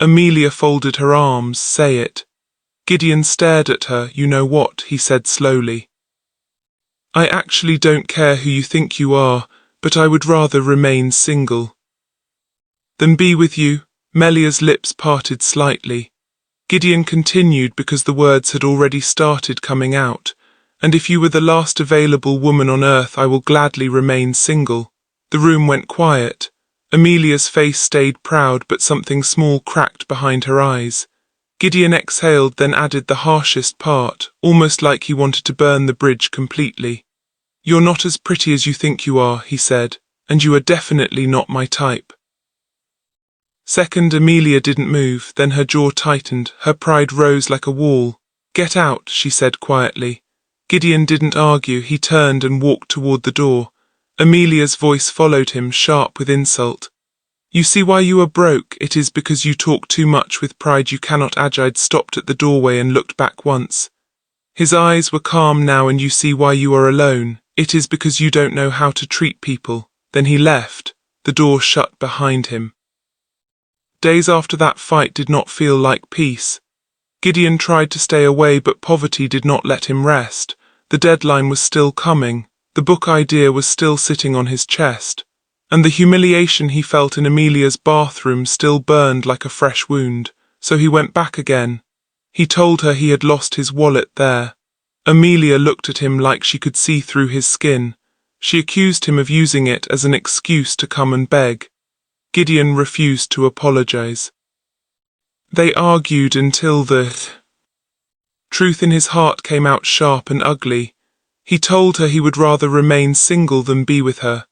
S1: Emilia folded her arms. Say it. Gideon stared at her. You know what? He said slowly. I actually don't care who you think you are, but I would rather remain single than be with you. Emilia's lips parted slightly. Gideon continued because the words had already started coming out. And if you were the last available woman on earth, I will gladly remain single. The room went quiet. Emilia's face stayed proud, but something small cracked behind her eyes. Gideon exhaled, then added the harshest part, almost like he wanted to burn the bridge completely. You're not as pretty as you think you are, he said, and you are definitely not my type. Second, Emilia didn't move, then her jaw tightened, her pride rose like a wall. Get out, she said quietly. Gideon didn't argue, he turned and walked toward the door. Emilia's voice followed him, sharp with insult. You see why you are broke? It is because you talk too much with pride you cannot. Ajid stopped at the doorway and looked back once. His eyes were calm now. And you see why you are alone? It is because you don't know how to treat people. Then he left. The door shut behind him. Days after that fight did not feel like peace. Gideon tried to stay away, but poverty did not let him rest. The deadline was still coming. The book idea was still sitting on his chest. And the humiliation he felt in Emilia's bathroom still burned like a fresh wound. So he went back again. He told her he had lost his wallet there. Emilia looked at him like she could see through his skin. She accused him of using it as an excuse to come and beg. Gideon refused to apologize. They argued until the truth in his heart came out sharp and ugly. He told her he would rather remain single than be with her.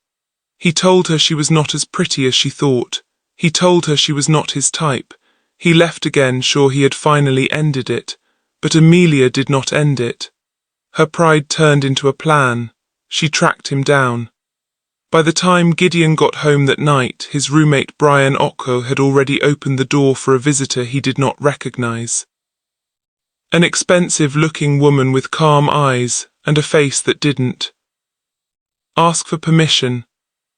S1: He told her she was not as pretty as she thought. He told her she was not his type. He left again, sure he had finally ended it. But Emilia did not end it. Her pride turned into a plan. She tracked him down. By the time Gideon got home that night, his roommate Brian Ocko had already opened the door for a visitor he did not recognize. An expensive-looking woman with calm eyes and a face that didn't ask for permission.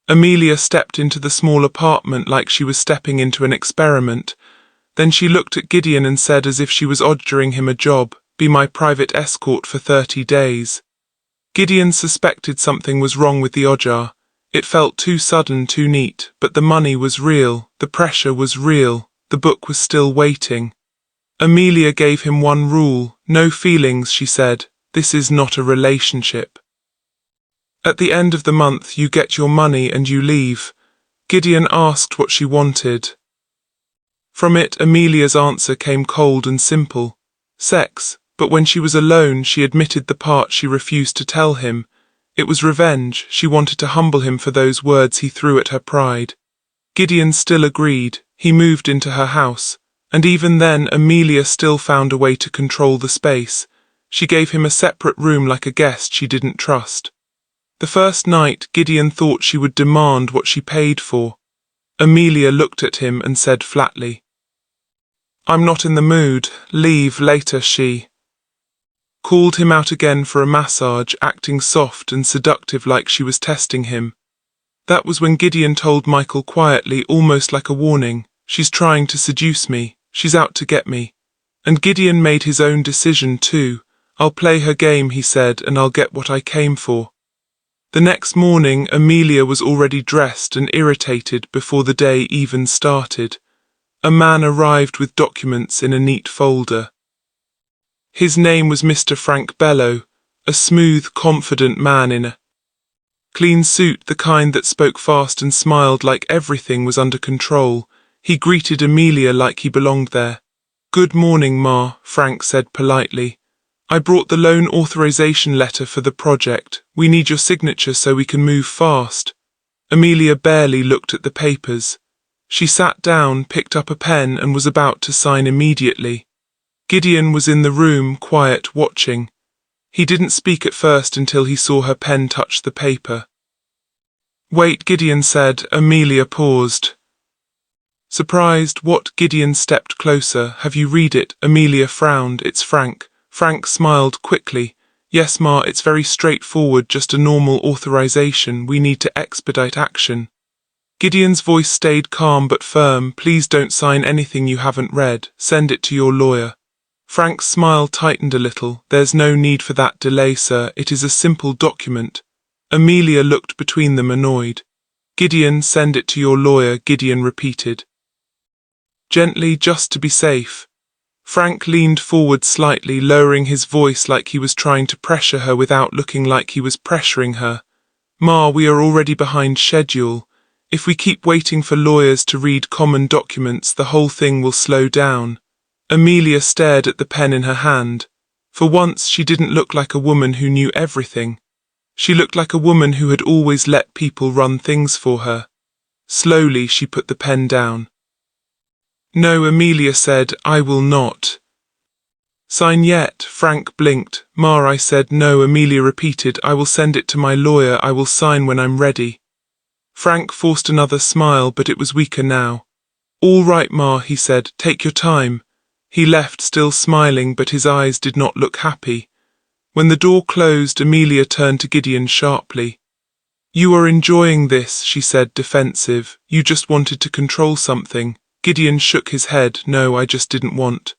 S1: Emilia stepped into the small apartment like she was stepping into an experiment. Then she looked at Gideon and said, as if she was offering him a job, "Be my private escort for 30 days. Gideon suspected something was wrong with the offer. It felt too sudden, too neat, but the money was real, the pressure was real, the book was still waiting. Emilia gave him one rule, no feelings, she said. This is not a relationship. At the end of the month you get your money and you leave. Gideon asked what she wanted. From it, Emilia's answer came cold and simple. Sex, but when she was alone she admitted the part she refused to tell him. It was revenge. She wanted to humble him for those words he threw at her pride. Gideon still agreed. He moved into her house. And even then Emilia still found a way to control the space. She gave him a separate room like a guest she didn't trust. The first night Gideon thought she would demand what she paid for. Emilia looked at him and said flatly, "I'm not in the mood, leave later." She called him out again for a massage, acting soft and seductive like she was testing him. That was when Gideon told Michael quietly, almost like a warning, "She's trying to seduce me, she's out to get me." And Gideon made his own decision too. "I'll play her game," he said, "and I'll get what I came for." The next morning Emilia was already dressed and irritated before the day even started. A man arrived with documents in a neat folder. His name was Mr. Frank Bello, a smooth, confident man in a Clean suit, the kind that spoke fast and smiled like everything was under control. He greeted Emilia like he belonged there. "Good morning, Ma," Frank said politely. "I brought the loan authorization letter for the project. We need your signature so we can move fast." Emilia barely looked at the papers. She sat down, picked up a pen, and was about to sign immediately. Gideon was in the room, quiet, watching. He didn't speak at first until he saw her pen touch the paper. "Wait," Gideon said. Emilia paused. Surprised, "What?" Gideon stepped closer. "Have you read it?" Emilia frowned. "It's Frank." Frank smiled quickly. "Yes, Ma, it's very straightforward, just a normal authorization. We need to expedite action." Gideon's voice stayed calm but firm. "Please don't sign anything you haven't read. Send it to your lawyer." Frank's smile tightened a little. "There's no need for that delay, sir. It is a simple document." Emilia looked between them, annoyed. "Gideon, send it to your lawyer," Gideon repeated. "Gently, just to be safe." Frank leaned forward slightly, lowering his voice like he was trying to pressure her without looking like he was pressuring her. "Ma, we are already behind schedule. If we keep waiting for lawyers to read common documents, the whole thing will slow down." Emilia stared at the pen in her hand. For once, she didn't look like a woman who knew everything. She looked like a woman who had always let people run things for her. Slowly, she put the pen down. "No," Emilia said, "I will not." "Sign yet?" Frank blinked. "Ma, I said no," Emilia repeated. "I will send it to my lawyer. I will sign when I'm ready." Frank forced another smile, but it was weaker now. "All right, Ma," he said. "Take your time." He left, still smiling, but his eyes did not look happy. When the door closed, Emilia turned to Gideon sharply. "You are enjoying this," she said, defensive. "You just wanted to control something." Gideon shook his head. "No, I just didn't want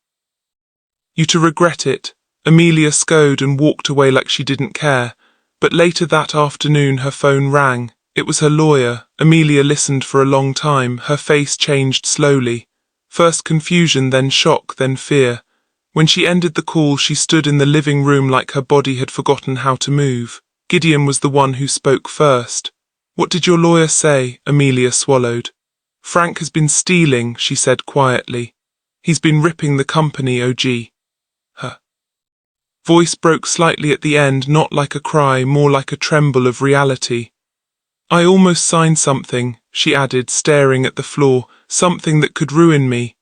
S1: you to regret it." Emilia scowled and walked away like she didn't care. But later that afternoon her phone rang. It was her lawyer. Emilia listened for a long time. Her face changed slowly. First confusion, then shock, then fear. When she ended the call, she stood in the living room like her body had forgotten how to move. Gideon was the one who spoke first. "What did your lawyer say?" Emilia swallowed. "Frank has been stealing," she said quietly. "He's been ripping the company, OG." Her voice broke slightly at the end, not like a cry, more like a tremble of reality. "I almost signed something," she added, staring at the floor, "something that could ruin me."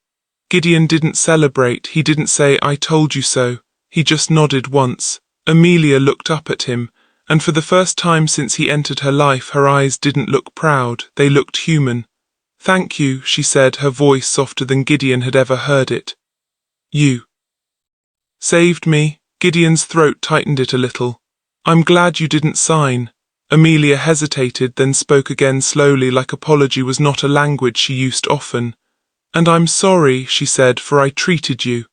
S1: Gideon didn't celebrate. He didn't say, "I told you so." He just nodded once. Emilia looked up at him, and for the first time since he entered her life, her eyes didn't look proud. They looked human. "Thank you," she said, her voice softer than Gideon had ever heard it. "You saved me." Gideon's throat tightened it a little. "I'm glad you didn't sign." Emilia hesitated, then spoke again slowly, like apology was not a language she used often. "And I'm sorry," she said, "for I treated you."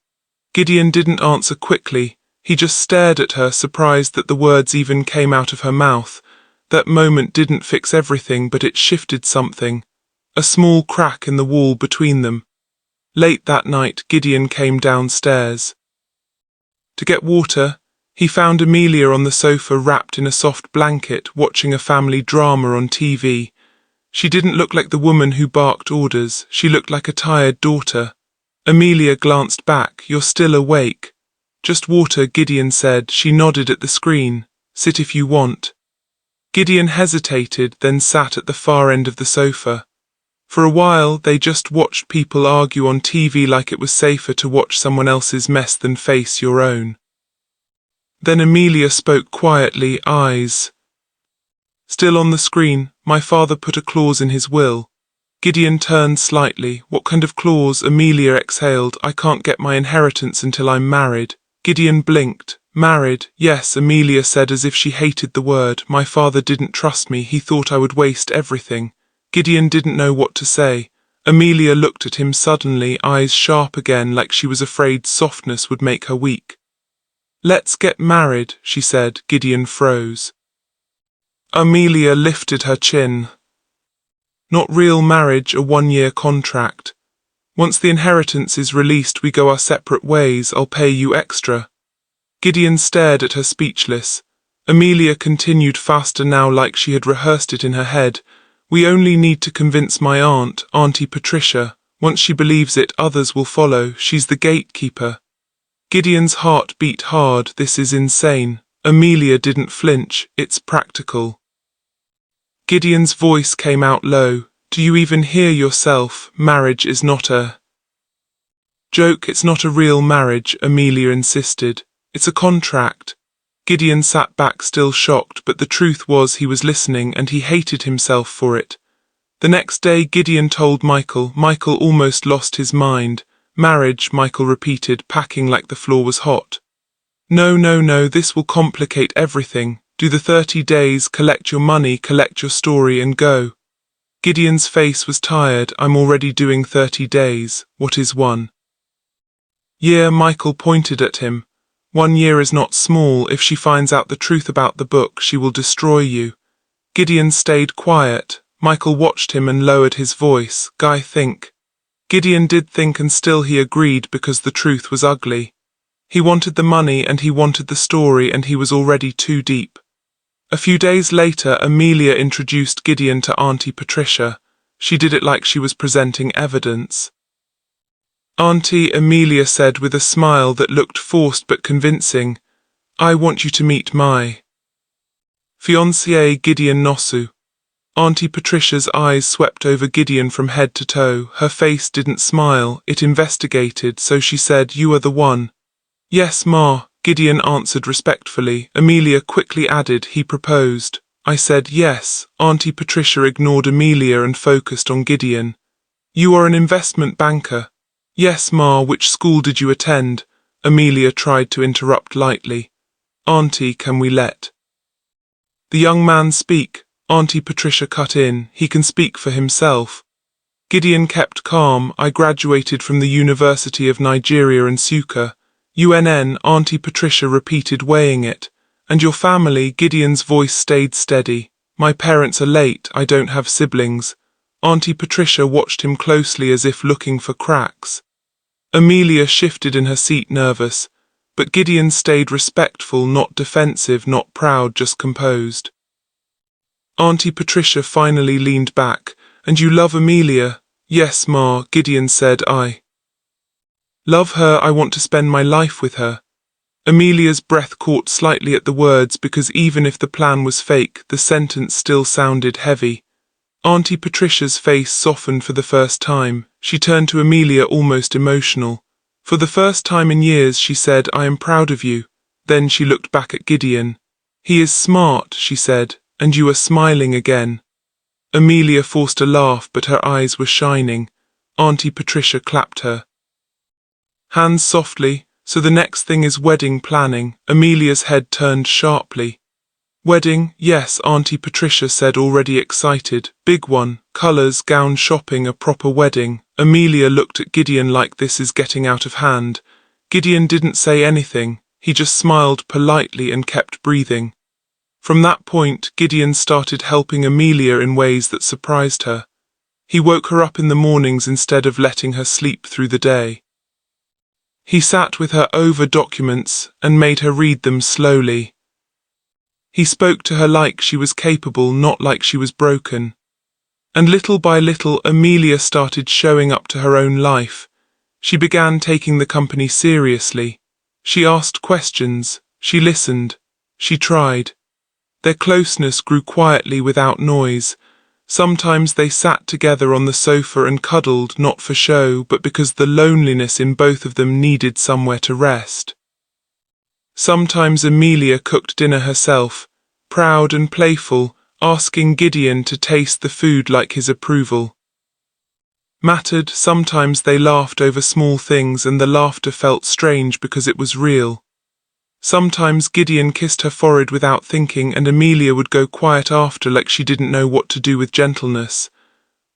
S1: Gideon didn't answer quickly. He just stared at her, surprised that the words even came out of her mouth. That moment didn't fix everything, but it shifted something. A small crack in the wall between them. Late that night, Gideon came downstairs to get water. He found Emilia on the sofa, wrapped in a soft blanket, watching a family drama on TV. She didn't look like the woman who barked orders. She looked like a tired daughter. Emilia glanced back. "You're still awake." "Just water," Gideon said. She nodded at the screen. "Sit if you want." Gideon hesitated, then sat at the far end of the sofa. For a while, they just watched people argue on TV like it was safer to watch someone else's mess than face your own. Then Emilia spoke quietly, eyes still on the screen. "My father put a clause in his will." Gideon turned slightly. "What kind of clause?" Emilia exhaled. "I can't get my inheritance until I'm married." Gideon blinked. "Married?" "Yes," Emilia said as if she hated the word. "My father didn't trust me. He thought I would waste everything." Gideon didn't know what to say. Emilia looked at him suddenly, eyes sharp again, like she was afraid softness would make her weak. "Let's get married," she said. Gideon froze. Emilia lifted her chin. "Not real marriage, a 1-year contract. Once the inheritance is released, we go our separate ways. I'll pay you extra." Gideon stared at her, speechless. Emilia continued faster now, like she had rehearsed it in her head. We only need to convince my aunt, Auntie Patricia. Once she believes it, others will follow. She's the gatekeeper. Gideon's heart beat hard. This is insane. Emilia didn't flinch. It's practical. Gideon's voice came out low. Do you even hear yourself? Marriage is not a joke. It's not a real marriage, Emilia insisted. It's a contract. Gideon sat back, still shocked, but the truth was he was listening and he hated himself for it. The next day Gideon told Michael. Michael almost lost his mind. Marriage, Michael repeated, packing like the floor was hot. No, this will complicate everything. Do the 30 days, collect your money, collect your story and go. Gideon's face was tired. I'm already doing 30 days. What is 1 year? Michael pointed at him. 1 year is not small. If she finds out the truth about the book, she will destroy you. Gideon stayed quiet. Michael watched him and lowered his voice. Guy, think. Gideon did think, and still he agreed because the truth was ugly. He wanted the money and he wanted the story, and he was already too deep. A few days later, Emilia introduced Gideon to Auntie Patricia. She did it like she was presenting evidence. Auntie, Emilia said with a smile that looked forced but convincing, I want you to meet my fiancé, Gideon Nosu. Auntie Patricia's eyes swept over Gideon from head to toe. Her face didn't smile, it investigated, so she said, You are the one. Yes, Ma, Gideon answered respectfully. Emilia quickly added, He proposed. I said yes. Auntie Patricia ignored Emilia and focused on Gideon. You are an investment banker. Yes, Ma. Which school did you attend? Emilia tried to interrupt lightly. Auntie, can we let the young man speak? Auntie Patricia cut in. He can speak for himself. Gideon kept calm. I graduated from the University of Nigeria in Nsukka. UNN, Auntie Patricia repeated, weighing it. And your family? Gideon's voice stayed steady. My parents are late. I don't have siblings. Auntie Patricia watched him closely as if looking for cracks. Emilia shifted in her seat, nervous, but Gideon stayed respectful, not defensive, not proud, just composed. Auntie Patricia finally leaned back. And you love Emilia? Yes, Ma, Gideon said. I love her. I want to spend my life with her. Emilia's breath caught slightly at the words because even if the plan was fake, the sentence still sounded heavy. Auntie Patricia's face softened for the first time. She turned to Emilia, almost emotional. For the first time in years, she said, I am proud of you. Then she looked back at Gideon. He is smart, she said, and you are smiling again. Emilia forced a laugh, but her eyes were shining. Auntie Patricia clapped her hands softly. So the next thing is wedding planning. Emilia's head turned sharply. Wedding? Yes, Auntie Patricia said, already excited. Big one. Colours, gown shopping, a proper wedding. Emilia looked at Gideon like this is getting out of hand. Gideon didn't say anything. He just smiled politely and kept breathing. From that point, Gideon started helping Emilia in ways that surprised her. He woke her up in the mornings instead of letting her sleep through the day. He sat with her over documents and made her read them slowly. He spoke to her like she was capable, not like she was broken. And little by little, Emilia started showing up to her own life. She began taking the company seriously. She asked questions. She listened. She tried. Their closeness grew quietly without noise. Sometimes they sat together on the sofa and cuddled, not for show, but because the loneliness in both of them needed somewhere to rest. Sometimes Emilia cooked dinner herself, proud and playful, asking Gideon to taste the food like his approval mattered. Sometimes they laughed over small things, and the laughter felt strange because it was real. Sometimes Gideon kissed her forehead without thinking, and Emilia would go quiet after, like she didn't know what to do with gentleness.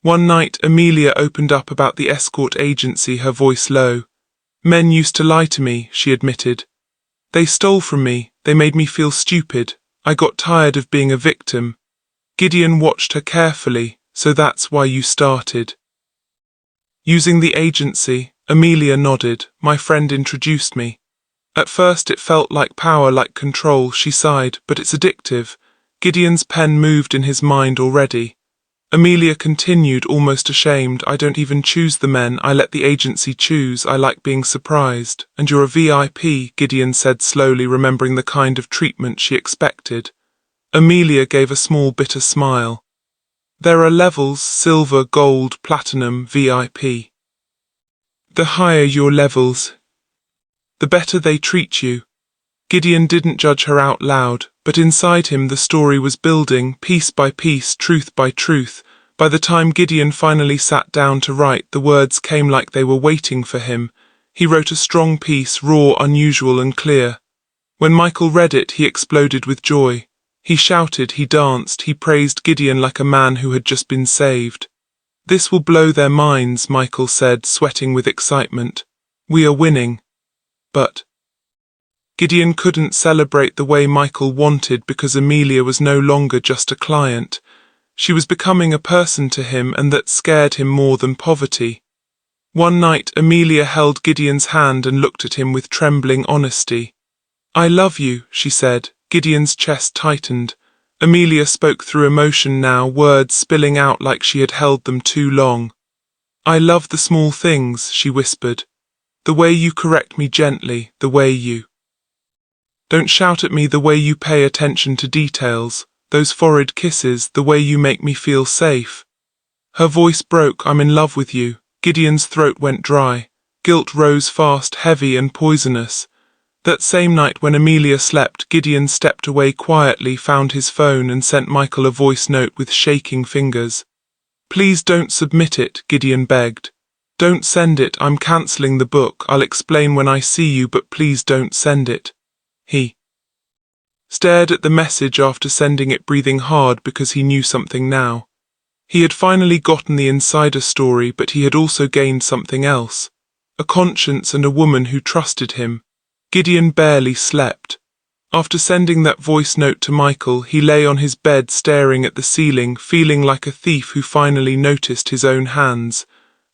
S1: One night, Emilia opened up about the Escort agency, her voice low. Men used to lie to me, she admitted. They stole from me, they made me feel stupid. I got tired of being a victim. Gideon watched her carefully. So that's why you started using the agency? Emilia nodded. My friend introduced me. At first it felt like power, like control, she sighed, but it's addictive. Gideon's pen moved in his mind already. Emilia continued, almost ashamed. I don't even choose the men, I let the agency choose. I like being surprised. And you're a VIP, Gideon said slowly, remembering the kind of treatment she expected. Emilia gave a small bitter smile. There are levels: silver, gold, platinum, VIP. The higher your levels, the better they treat you. Gideon didn't judge her out loud, but inside him the story was building, piece by piece, truth by truth. By the time Gideon finally sat down to write, the words came like they were waiting for him. He wrote a strong piece, raw, unusual and clear. When Michael read it, he exploded with joy. He shouted, he danced, he praised Gideon like a man who had just been saved. This will blow their minds, Michael said, sweating with excitement. We are winning. But Gideon couldn't celebrate the way Michael wanted because Emilia was no longer just a client. She was becoming a person to him, and that scared him more than poverty. One night Emilia held Gideon's hand and looked at him with trembling honesty. I love you, she said. Gideon's chest tightened. Emilia spoke through emotion now, words spilling out like she had held them too long. I love the small things, she whispered. The way you correct me gently, the way you don't shout at me, the way you pay attention to details, those forehead kisses, the way you make me feel safe. Her voice broke. I'm in love with you. Gideon's throat went dry. Guilt rose fast, heavy and poisonous. That same night when Emilia slept, Gideon stepped away quietly, found his phone and sent Michael a voice note with shaking fingers. Please don't submit it, Gideon begged. Don't send it, I'm cancelling the book. I'll explain when I see you, but please don't send it. He stared at the message after sending it, breathing hard because he knew something now. He had finally gotten the insider story, but he had also gained something else. A conscience and a woman who trusted him. Gideon barely slept. After sending that voice note to Michael, he lay on his bed staring at the ceiling, feeling like a thief who finally noticed his own hands.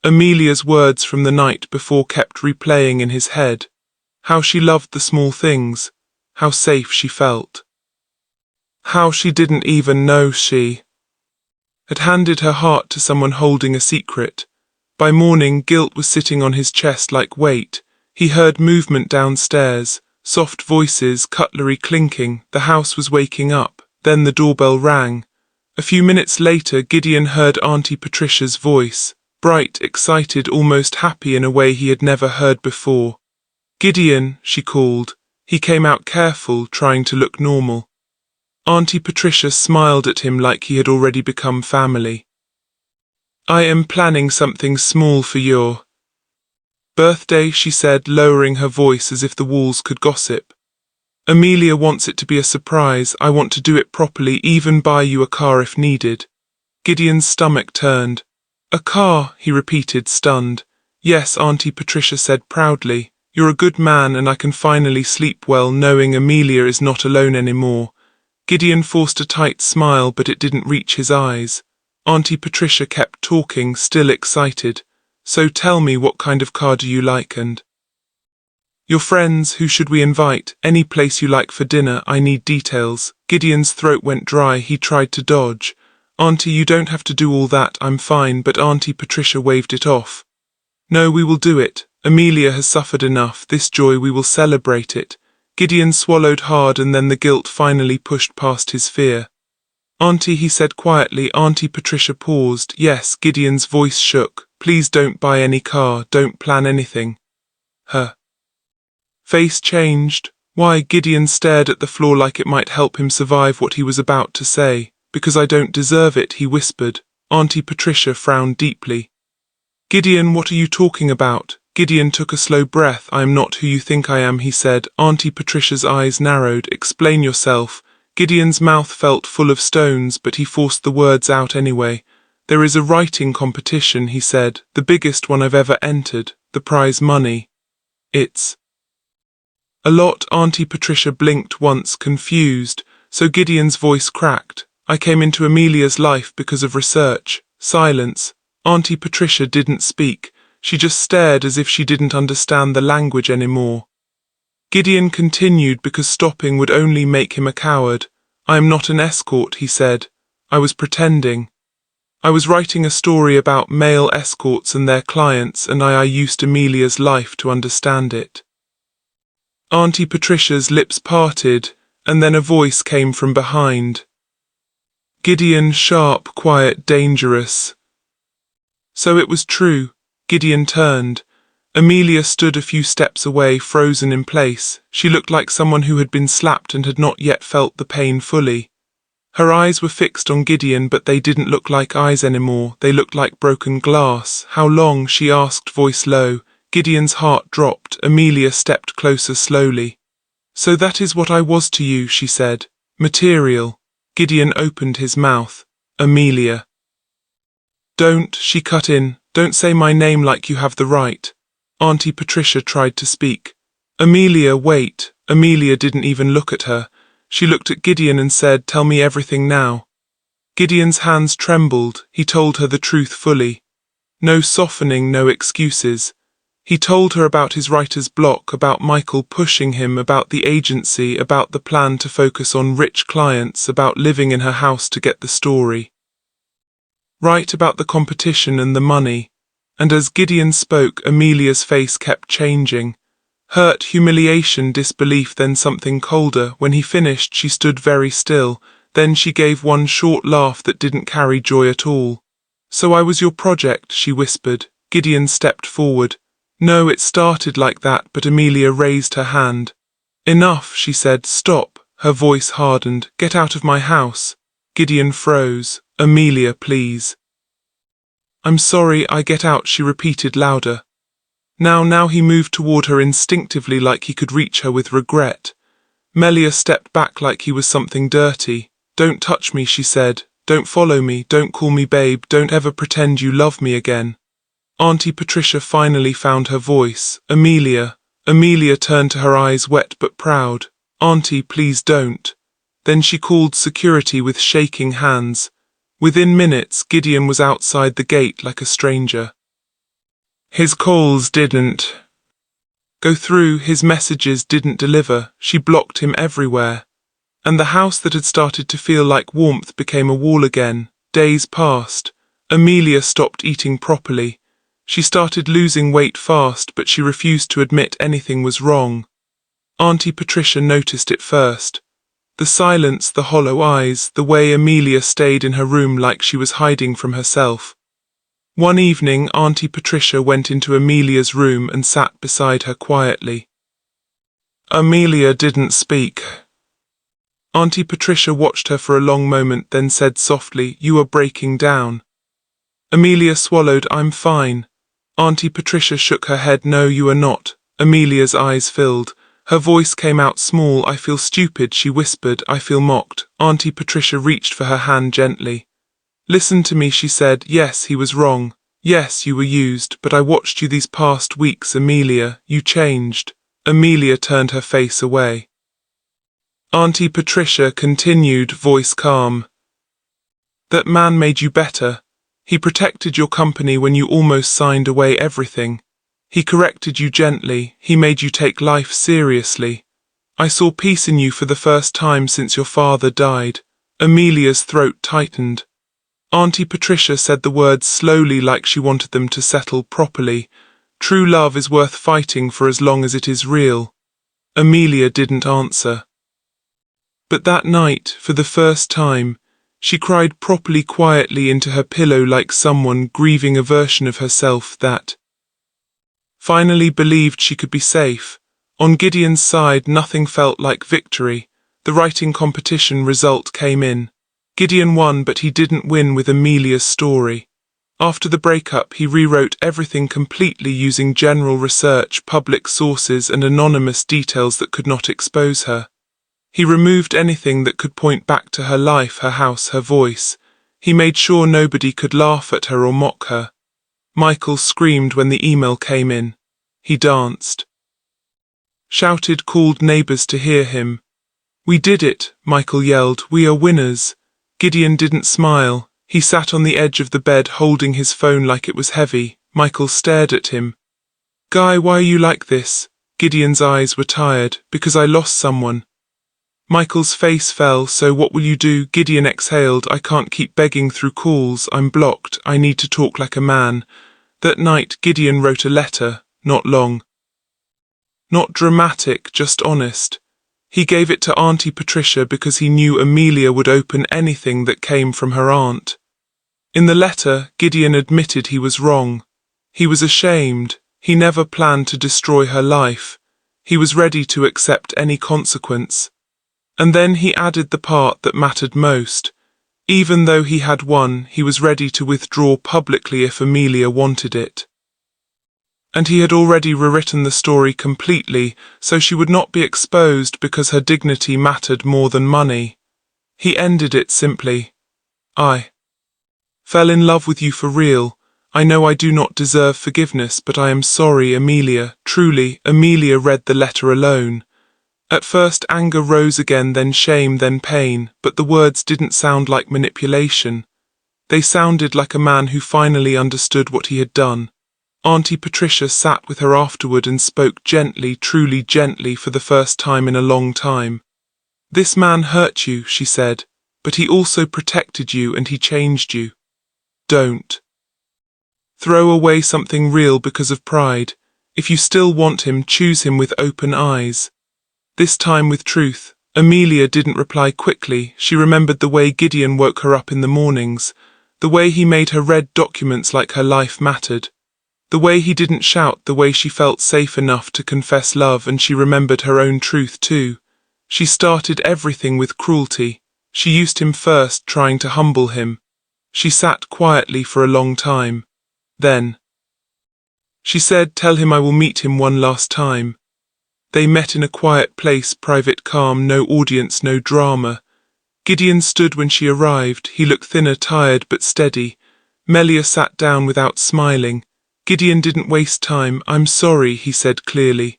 S1: Emilia's words from the night before kept replaying in his head. How she loved the small things. How safe she felt. How she didn't even know she had handed her heart to someone holding a secret. By morning, guilt was sitting on his chest like weight. He heard movement downstairs, soft voices, cutlery clinking. The house was waking up. Then the doorbell rang. A few minutes later, Gideon heard Auntie Patricia's voice, bright, excited, almost happy in a way he had never heard before. Gideon, she called. He came out careful, trying to look normal. Auntie Patricia smiled at him like he had already become family. I am planning something small for your birthday, she said, lowering her voice as if the walls could gossip. Emilia wants it to be a surprise. I want to do it properly, even buy you a car if needed. Gideon's stomach turned. A car, he repeated, stunned. Yes, Auntie Patricia said proudly. You're a good man, and I can finally sleep well knowing Emilia is not alone anymore. Gideon forced a tight smile, but it didn't reach his eyes. Auntie Patricia kept talking, still excited. So tell me, what kind of car do you like, and your friends, who should we invite? Any place you like for dinner, I need details. Gideon's throat went dry, he tried to dodge. Auntie, you don't have to do all that, I'm fine, but Auntie Patricia waved it off. No, we will do it. Emilia has suffered enough, this joy, we will celebrate it. Gideon swallowed hard, and then the guilt finally pushed past his fear. Auntie, he said quietly. Auntie Patricia paused. Yes, Gideon's voice shook. Please don't buy any car, don't plan anything. Her face changed. Why? Gideon stared at the floor like it might help him survive what he was about to say. Because I don't deserve it, he whispered. Auntie Patricia frowned deeply. Gideon, what are you talking about? Gideon took a slow breath. I am not who you think I am, he said. Auntie Patricia's eyes narrowed. Explain yourself. Gideon's mouth felt full of stones, but he forced the words out anyway. There is a writing competition, he said. The biggest one I've ever entered. The prize money. It's a lot. Auntie Patricia blinked once, confused. So Gideon's voice cracked. I came into Emilia's life because of research. Silence. Auntie Patricia didn't speak. She just stared as if she didn't understand the language anymore. Gideon continued because stopping would only make him a coward. "I am not an escort," he said. "I was pretending. I was writing a story about male escorts and their clients, and I used Emilia's life to understand it." Auntie Patricia's lips parted, and then a voice came from behind. "Gideon, sharp, quiet, dangerous." So it was true. Gideon turned. Emilia stood a few steps away, frozen in place. She looked like someone who had been slapped and had not yet felt the pain fully. Her eyes were fixed on Gideon, but they didn't look like eyes anymore. They looked like broken glass. "How long?" she asked, voice low. Gideon's heart dropped. Emilia stepped closer slowly. "So that is what I was to you," she said. "Material." Gideon opened his mouth. "Emilia." "Don't," she cut in. "Don't say my name like you have the right." Auntie Patricia tried to speak. "Emilia, wait." Emilia didn't even look at her. She looked at Gideon and said, "Tell me everything now." Gideon's hands trembled. He told her the truth fully. No softening, no excuses. He told her about his writer's block, about Michael pushing him, about the agency, about the plan to focus on rich clients, about living in her house to get the story right, about the competition and the money. And as Gideon spoke, Emilia's face kept changing. Hurt, humiliation, disbelief, then something colder. When he finished, she stood very still. Then she gave one short laugh that didn't carry joy at all. "So I was your project," she whispered. Gideon stepped forward. "No, it started like that," but Emilia raised her hand. "Enough," she said. "Stop." Her voice hardened. "Get out of my house." Gideon froze. "Emilia, please." "I'm sorry, I get out," she repeated louder. Now he moved toward her instinctively, like he could reach her with regret. Emilia stepped back like he was something dirty. "Don't touch me," she said. "Don't follow me, don't call me babe, don't ever pretend you love me again." Auntie Patricia finally found her voice. "Emilia." Emilia turned to her, eyes wet but proud. "Auntie, please don't." Then she called security with shaking hands. Within minutes, Gideon was outside the gate like a stranger. His calls didn't go through, his messages didn't deliver. She blocked him everywhere. And the house that had started to feel like warmth became a wall again. Days passed. Emilia stopped eating properly. She started losing weight fast, but she refused to admit anything was wrong. Auntie Patricia noticed it first. The silence, the hollow eyes, the way Emilia stayed in her room like she was hiding from herself. One evening, Auntie Patricia went into Emilia's room and sat beside her quietly. Emilia didn't speak. Auntie Patricia watched her for a long moment, then said softly, "You are breaking down." Emilia swallowed. "I'm fine." Auntie Patricia shook her head. "No, you are not." Emilia's eyes filled. Her voice came out small. "I feel stupid," she whispered. "I feel mocked." Auntie Patricia reached for her hand gently. "Listen to me," she said. "Yes, he was wrong. Yes, you were used, but I watched you these past weeks, Emilia. You changed." Emilia turned her face away. Auntie Patricia continued, voice calm. "That man made you better. He protected your company when you almost signed away everything. He corrected you gently. He made you take life seriously. I saw peace in you for the first time since your father died." Emilia's throat tightened. Auntie Patricia said the words slowly, like she wanted them to settle properly. "True love is worth fighting for as long as it is real." Emilia didn't answer. But that night, for the first time, she cried properly, quietly into her pillow, like someone grieving a version of herself that finally believed she could be safe. On Gideon's side, nothing felt like victory. The writing competition result came in. Gideon won, but he didn't win with Emilia's story. After the breakup, he rewrote everything completely using general research, public sources, and anonymous details that could not expose her. He removed anything that could point back to her life, her house, her voice. He made sure nobody could laugh at her or mock her. Michael screamed when the email came in. He danced, shouted, called neighbors to hear him. "We did it," Michael yelled. "We are winners." Gideon didn't smile. He sat on the edge of the bed holding his phone like it was heavy. Michael stared at him. "Guy, why are you like this?" Gideon's eyes were tired. Because I lost someone. Michael's face fell. So what will you do? Gideon exhaled. I can't keep begging through calls. I'm blocked. I need to talk like a man. That night, Gideon wrote a letter. Not long. Not dramatic, just honest. He gave it to Auntie Patricia because he knew Emilia would open anything that came from her aunt. In the letter, Gideon admitted he was wrong. He was ashamed. He never planned to destroy her life. He was ready to accept any consequence. And then he added the part that mattered most. Even though he had won, he was ready to withdraw publicly if Emilia wanted it. And he had already rewritten the story completely, so she would not be exposed because her dignity mattered more than money. He ended it simply. I fell in love with you for real. I know I do not deserve forgiveness, but I am sorry, Emilia. Truly. Emilia read the letter alone. At first anger rose again, then shame, then pain, but the words didn't sound like manipulation. They sounded like a man who finally understood what he had done. Auntie Patricia sat with her afterward and spoke gently, truly gently, for the first time in a long time. This man hurt you, she said, but he also protected you and he changed you. Don't throw away something real because of pride. If you still want him, choose him with open eyes. This time with truth. Emilia didn't reply quickly. She remembered the way Gideon woke her up in the mornings, the way he made her read documents like her life mattered. The way he didn't shout, the way she felt safe enough to confess love, and she remembered her own truth too. She started everything with cruelty. She used him first, trying to humble him. She sat quietly for a long time. Then she said, "Tell him I will meet him one last time." They met in a quiet place, private, calm, no audience, no drama. Gideon stood when she arrived. He looked thinner, tired, but steady. Emilia sat down without smiling. Gideon didn't waste time. "I'm sorry," he said clearly.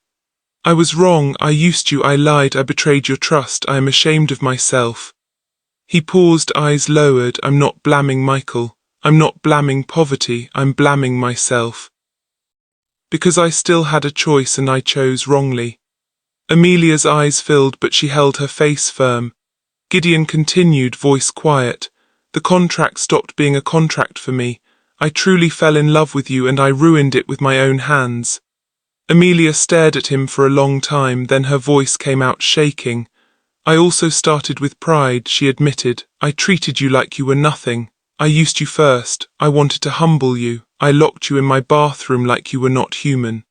S1: "I was wrong. I used you. I lied. I betrayed your trust. I am ashamed of myself." He paused, eyes lowered. "I'm not blaming Michael. I'm not blaming poverty. I'm blaming myself. Because I still had a choice and I chose wrongly." Emilia's eyes filled, but she held her face firm. Gideon continued, voice quiet. "The contract stopped being a contract for me. I truly fell in love with you and I ruined it with my own hands." Emilia stared at him for a long time, then her voice came out shaking. "I also started with pride," she admitted. "I treated you like you were nothing. I used you first. I wanted to humble you. I locked you in my bathroom like you were not human."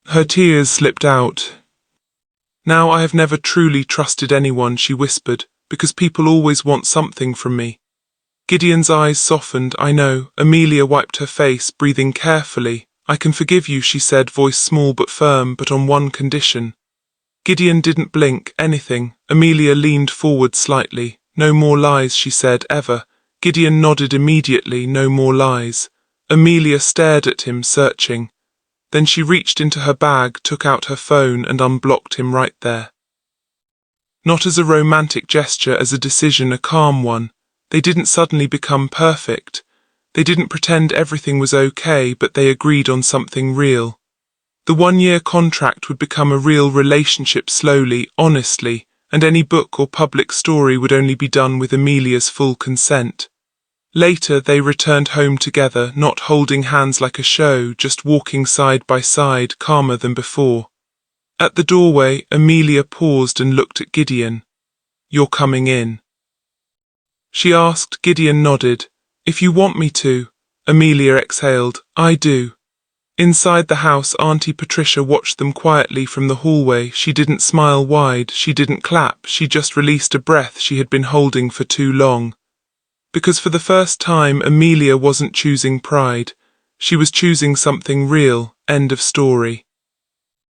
S1: Her tears slipped out. "Now I have never truly trusted anyone," she whispered, "because people always want something from me." Gideon's eyes softened. "I know." Emilia wiped her face, breathing carefully. "I can forgive you," she said, voice small but firm, "but on one condition." Gideon didn't blink. "Anything?" Emilia leaned forward slightly. "No more lies," she said, "ever." Gideon nodded immediately. "No more lies." Emilia stared at him, searching. Then she reached into her bag, took out her phone and unblocked him right there. Not as a romantic gesture, as a decision, a calm one. They didn't suddenly become perfect. They didn't pretend everything was okay, but they agreed on something real. The 1-year contract would become a real relationship, slowly, honestly, and any book or public story would only be done with Emilia's full consent. Later they returned home together, not holding hands like a show, just walking side by side, calmer than before. At the doorway, Emilia paused and looked at Gideon. "You're coming in?" she asked. Gideon nodded. "If you want me to." Emilia exhaled. "I do." Inside the house, Auntie Patricia watched them quietly from the hallway. She didn't smile wide, she didn't clap, she just released a breath she had been holding for too long. Because for the first time, Emilia wasn't choosing pride. She was choosing something real. End of story.